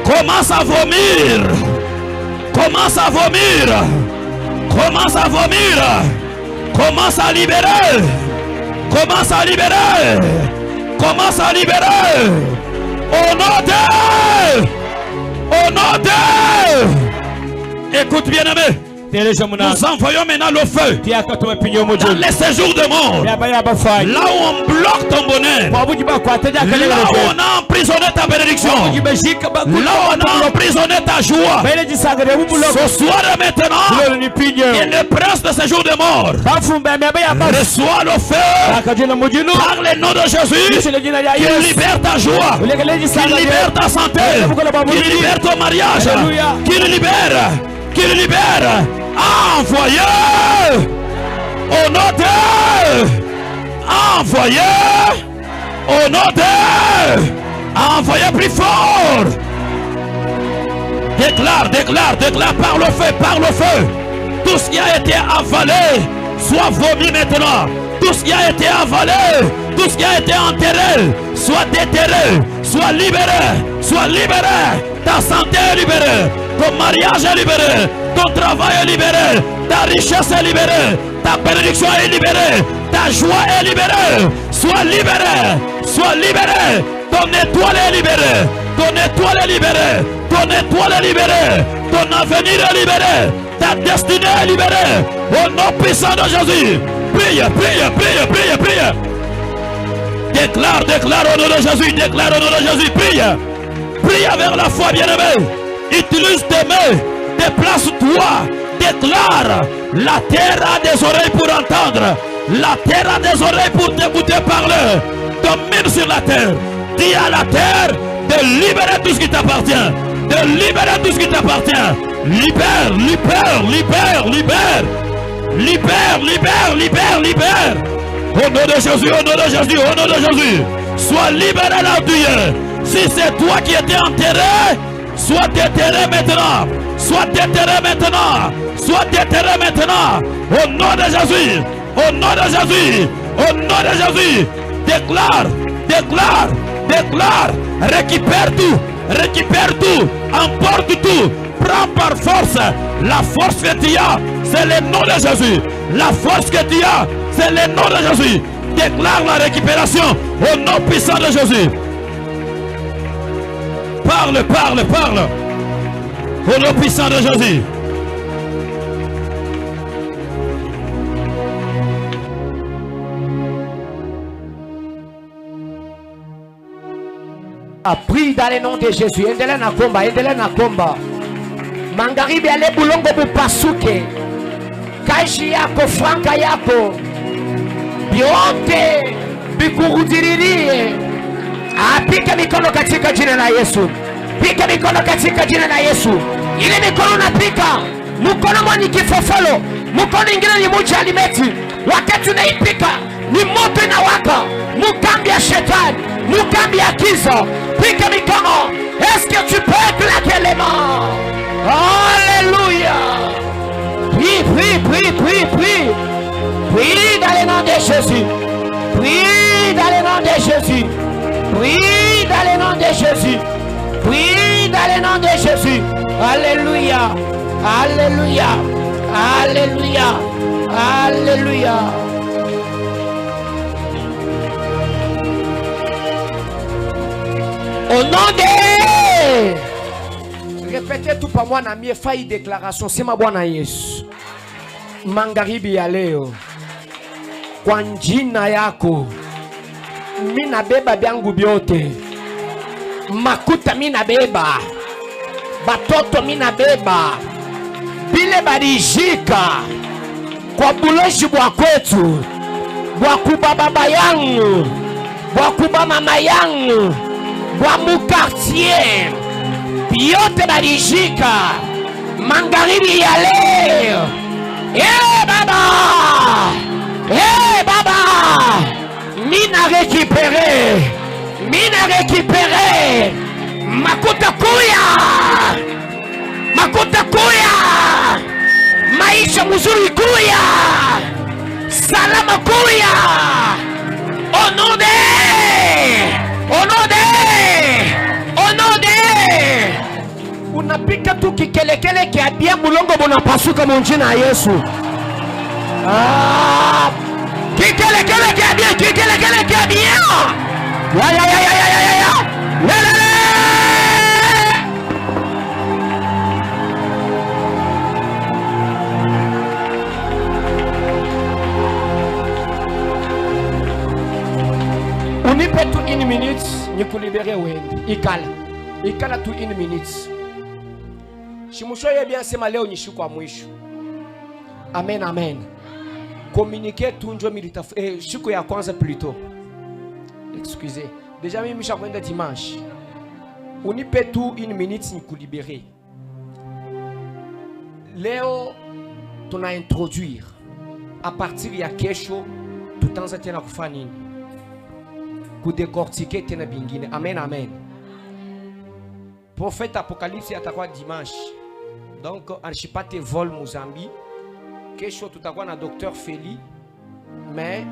S3: commence à vomir, commence à vomir, commence à vomir, commence à libérer, commence à libérer, commence à libérer. Au nom de... Écoute bien aimé. Nous envoyons maintenant le feu dans les séjours de mort. Là où on bloque ton bonheur, là où on a emprisonné ta bénédiction, là où on a emprisonné ta joie, ce soir et maintenant, et le prince de séjours de mort reçoit le feu par le nom de Jésus, qui libère ta joie, qui libère ta santé, qui libère ton mariage, qui libère. Envoyez au nom de... Envoyez au nom de... Envoyez plus fort. Déclare par le feu. Tout ce qui a été avalé soit vomi maintenant. Tout ce qui a été avalé, tout ce qui a été enterré, soit déterré, soit libéré, soit libéré. Ta santé est libérée, ton mariage est libéré, ton travail est libéré, ta richesse est libérée, ta bénédiction est libérée, ta joie est libérée. Sois libéré, sois libéré. Ton étoile est libérée, ton étoile est libérée, ton étoile est libérée, ton avenir est libéré, ta destinée est libérée. Au nom puissant de Jésus, prie, prie, prie, prie, prie. Déclare, déclare au nom de Jésus, déclare au nom de Jésus, prie. Prie avec la foi, bien-aimé. Utilise tes mains, déplace-toi, déclare. La terre a des oreilles pour entendre, la terre a des oreilles pour t'écouter parler. Domine sur la terre. Dis à la terre de libérer tout ce qui t'appartient, de libérer tout ce qui t'appartient. Libère, libère, libère, libère, libère, libère, libère, libère. Au nom de Jésus, au nom de Jésus, au nom de Jésus. Sois libéré là où tu es. Si c'est toi qui étais enterré, sois déterré maintenant. Sois déterré maintenant. Sois déterré maintenant. Au nom de Jésus, au nom de Jésus, au nom de Jésus. Déclare, déclare, déclare. Récupère tout, emporte tout. Prends par force. La force que tu as, c'est le nom de Jésus. La force que tu as, c'est le nom de Jésus. Déclare la récupération au nom puissant de Jésus. Parle, parle, parle. Au nom puissant de Jésus.
S1: Prie dans le nom de Jésus. Endele na komba, endele na komba. Mangaribi ale bulongo bupasuke. Kaishi yako, franka yako. Biote bikurudiririe. Pika mikono katika jina la Yesu. Pika mikono katika jina la Yesu. Ile mikono napika, mkono mwani kifofolo, mkono ingine ni mucha alimeti. Wakati unaipika ni moto inawaka, mukambi ya shetani, mukambi ya kiza. Pika mikono. Est-ce que tu peux claquer les mains? Alléluia. Prie, prie, prie, prie, prie. Prie dans le nom de Jésus. Prie dans le nom de Jésus. Prie dans le nom de Jésus. Prie dans le nom de Jésus. Alléluia. Alléluia. Alléluia. Alléluia. Au nom de... Répétez tout par moi, Nami, failli déclaration. C'est ma bonne Yesu. Mangaribi ya leo. Kwa njina yako. Mina beba byangu byote. Makuta mina beba. Batoto mina beba. Bile barijika. Kwa buloji bwa kwetu. Bwa kuba baba yangu. Bwa kuba mama yangu. Bwa mu quartier. Biote barijika. Mangaribi ya leo. Baba. Baba. Mina récupéré. Mina récupéré. Makuta kuya. Makuta kuya. Maisha mzuri kuya. Salama kuya. Au nom de. Au nom de. Au nom de. Unapika tu kikelekele kia bia mulongo bonapasuka monjina ya Yesu. Kikelekele kia bia, kikelekele kia bia. Ya. Unipe tu 1 minute, nikulibere wende. Ikala tu 1 minute. Shimushoye bien sema leo ni siku ya mwisho. Amen, amen. Communiquer tu njo milita siku ya kwanza plutôt. Excusez. Déjà mimi nishakwenda dimanche. Unipe tu 1 minute nikulibere. Leo tuna introduire à partir ya kesho tutanza tena kufanya nini? Kudecortiquer tena bingine. Amen, amen. Prophète Apocalypse atakuwa dimanche. Donc, anshipate vol Mozambique. Kesho tutakuwa na Dr Feli, mais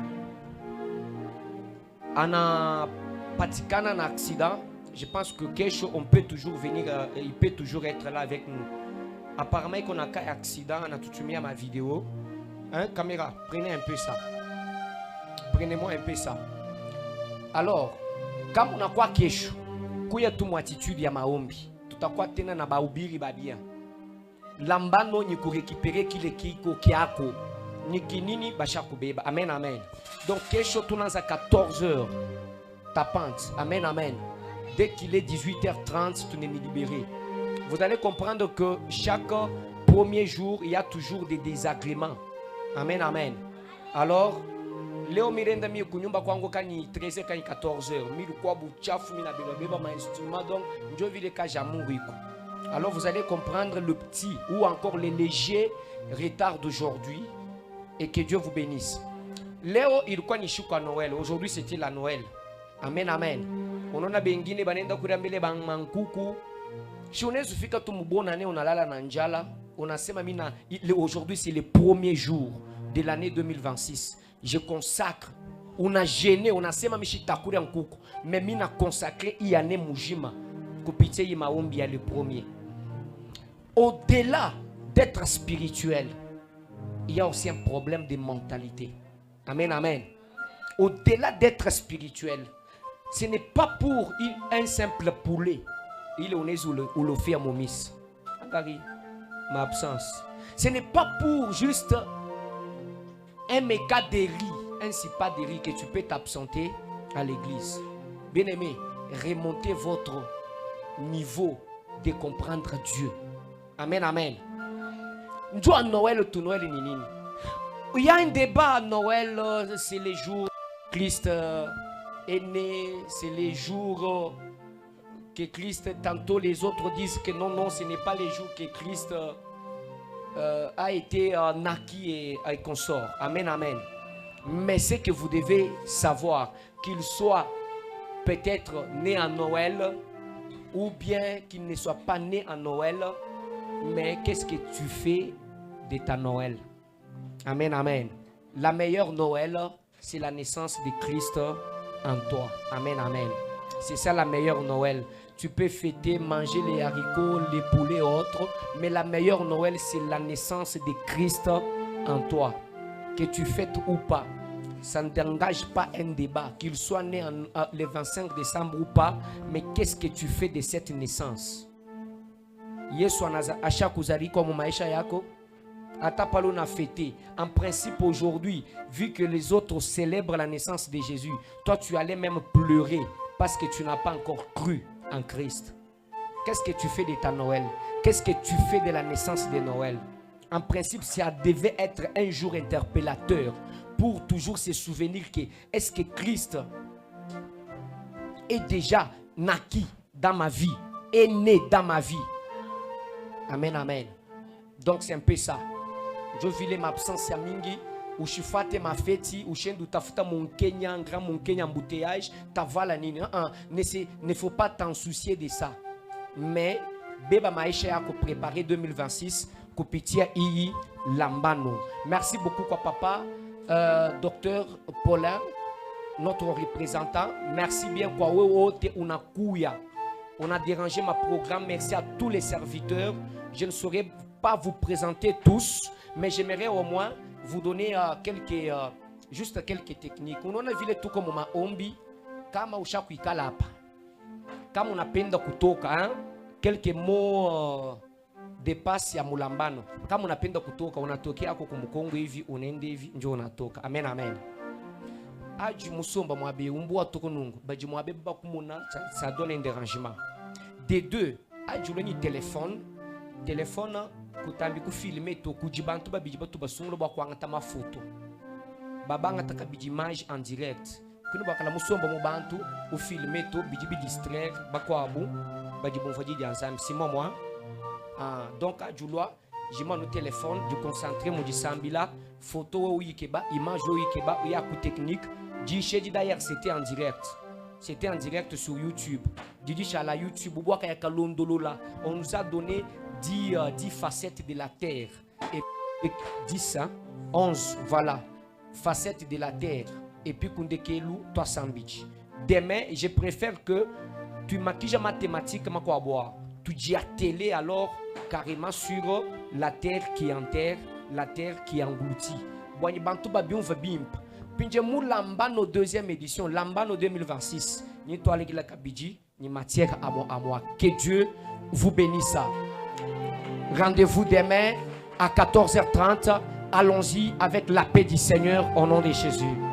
S1: anapatikana na accident. Je pense que kesho on peut toujours venir, il peut toujours être là avec nous. Apparemment qu'on a un accident, on a tout mis à ma vidéo. Hein, caméra, prenez un peu ça. Prenez-moi un peu ça. Alors, quand on a quoi kesho, kuya tu attitude ya maombi, tutakuwa tena na baubiri babia. Lambano ni kurekipere kile kiko kiako. Ni kinini basha kubeba. Amen, amen. Donc kesho tunaanza 14h. Tapante. Amen, amen. Dès qu'il est 18h30, tu n'es libéré. Vous allez comprendre que chaque premier jour, il y a toujours des désagréments. Amen, amen. Alors, leo mirenda mi kunyumba kwangu kani 13h kani 14h. Mi lukwa buchafu mi na beba ma instrument donc ndio vile ka jamu iko. Alors vous allez comprendre le petit ou encore les légers retards d'aujourd'hui et que Dieu vous bénisse. Leo ilikuwa ni siku ya Noël. Aujourd'hui c'était la Noël. Amen, amen. Unaona bengine banenda kula mbele bang mankuku. Si unaweza fika tu mbona ne unalala na njala, unasema mina aujourd'hui c'est le premier jour de l'année 2026. Je consacre, on a gêné, on a sema michitakuri nkuku, mais mina consacré y année mujima kupitia yi maombi ya le premier. Au-delà d'être spirituel, il y a aussi un problème de mentalité. Amen, amen. Au-delà d'être spirituel, ce n'est pas pour un simple poulet. Il est où le fait à mon miss. Ma absence. Ce n'est pas pour juste un méga de riz, un sipa de riz que tu peux t'absenter à l'église. Bien aimé, remontez votre niveau de comprendre Dieu. Amen, amen. Nous à Noël, tout Noël ni nini. Il y a un débat à Noël, c'est les jours que Christ est né, c'est les jours que Christ, tantôt les autres disent que non, non, ce n'est pas les jours que Christ a été naquis et consort. Amen, amen. Mais c'est que vous devez savoir qu'il soit peut-être né à Noël ou bien qu'il ne soit pas né à Noël, mais qu'est-ce que tu fais de ta Noël? Amen, amen. La meilleure Noël, c'est la naissance de Christ en toi. Amen, amen. C'est ça la meilleure Noël. Tu peux fêter, manger les haricots, les poulets et autres, mais la meilleure Noël, c'est la naissance de Christ en toi. Que tu fêtes ou pas, ça ne t'engage pas un débat, qu'il soit né le 25 décembre ou pas, mais qu'est-ce que tu fais de cette naissance? Yesu anaza kuzali comme maisha yako, atapalo na fêté. En principe aujourd'hui, vu que les autres célèbrent la naissance de Jésus, toi tu allais même pleurer parce que tu n'as pas encore cru en Christ. Qu'est-ce que tu fais de ta Noël? Qu'est-ce que tu fais de la naissance de Noël? En principe, ça devait être un jour interpellateur pour toujours se souvenir que est-ce que Christ est déjà naquis dans ma vie, est né dans ma vie. Amen, amen. Donc c'est un peu ça. Je vis ma absence à mingi. Ou je fais ma fête, ou je tafuta mon Kenya, un grand mon Kenya embouteillage, ta vala nini. Ne faut pas t'en soucier de ça. Mais beba maisha yako préparer 2026 kupitia iyi lambano. Merci beaucoup quoi papa, docteur Paulin, notre représentant. Merci bien quoi wote unakuya. On a dérangé ma programme. Merci à tous les serviteurs. Je ne saurais pas vous présenter tous, mais j'aimerais au moins vous donner juste quelques techniques. On a vu tout comme maombi, kama ushakuikala hapa, kama unapenda kutoka, hein? Quelques mots de passe ya mulambano. Kama unapenda kutoka, unatokea yako kumukongo hivi, unaende hivi, njoo unatoka. Amen, amen. Aji musomba mwabe umbu atoko nungu, baji mwabe baba kumuna, ça donne un dérangement. Des deux, aji uleni téléphone kutambi ku filmer to kujibantu ba bijiba to basunglo ba kwangata mafoto babanga taka bijimage en direct kuno bakala musomba mu bantu u filmer to bijibi distraire bakwabu bajibonfaji di ensemble si moi donc ajulwa jima no téléphone de concentrer mo disambila photo wo yikeba image wo yikeba ya ku technique di shedi d'ailleurs c'était en direct. C'était en direct sur YouTube. Didi Chala YouTube, on nous a donné 10 facettes de la terre. Et 10, hein? 11, voilà. Facette de la terre. Et puis, Kundekelu, toi sandwich. Demain, je préfère que tu maquilles mathématiques, tu dis à télé alors carrément sur la terre qui enterre, la terre qui engloutit. Pinjemu Lambano deuxième édition, Lambano 2026. Ni toi la kabidji, ni matière à moi. Que Dieu vous bénisse. Rendez-vous demain à 14h30. Allons-y avec la paix du Seigneur au nom de Jésus.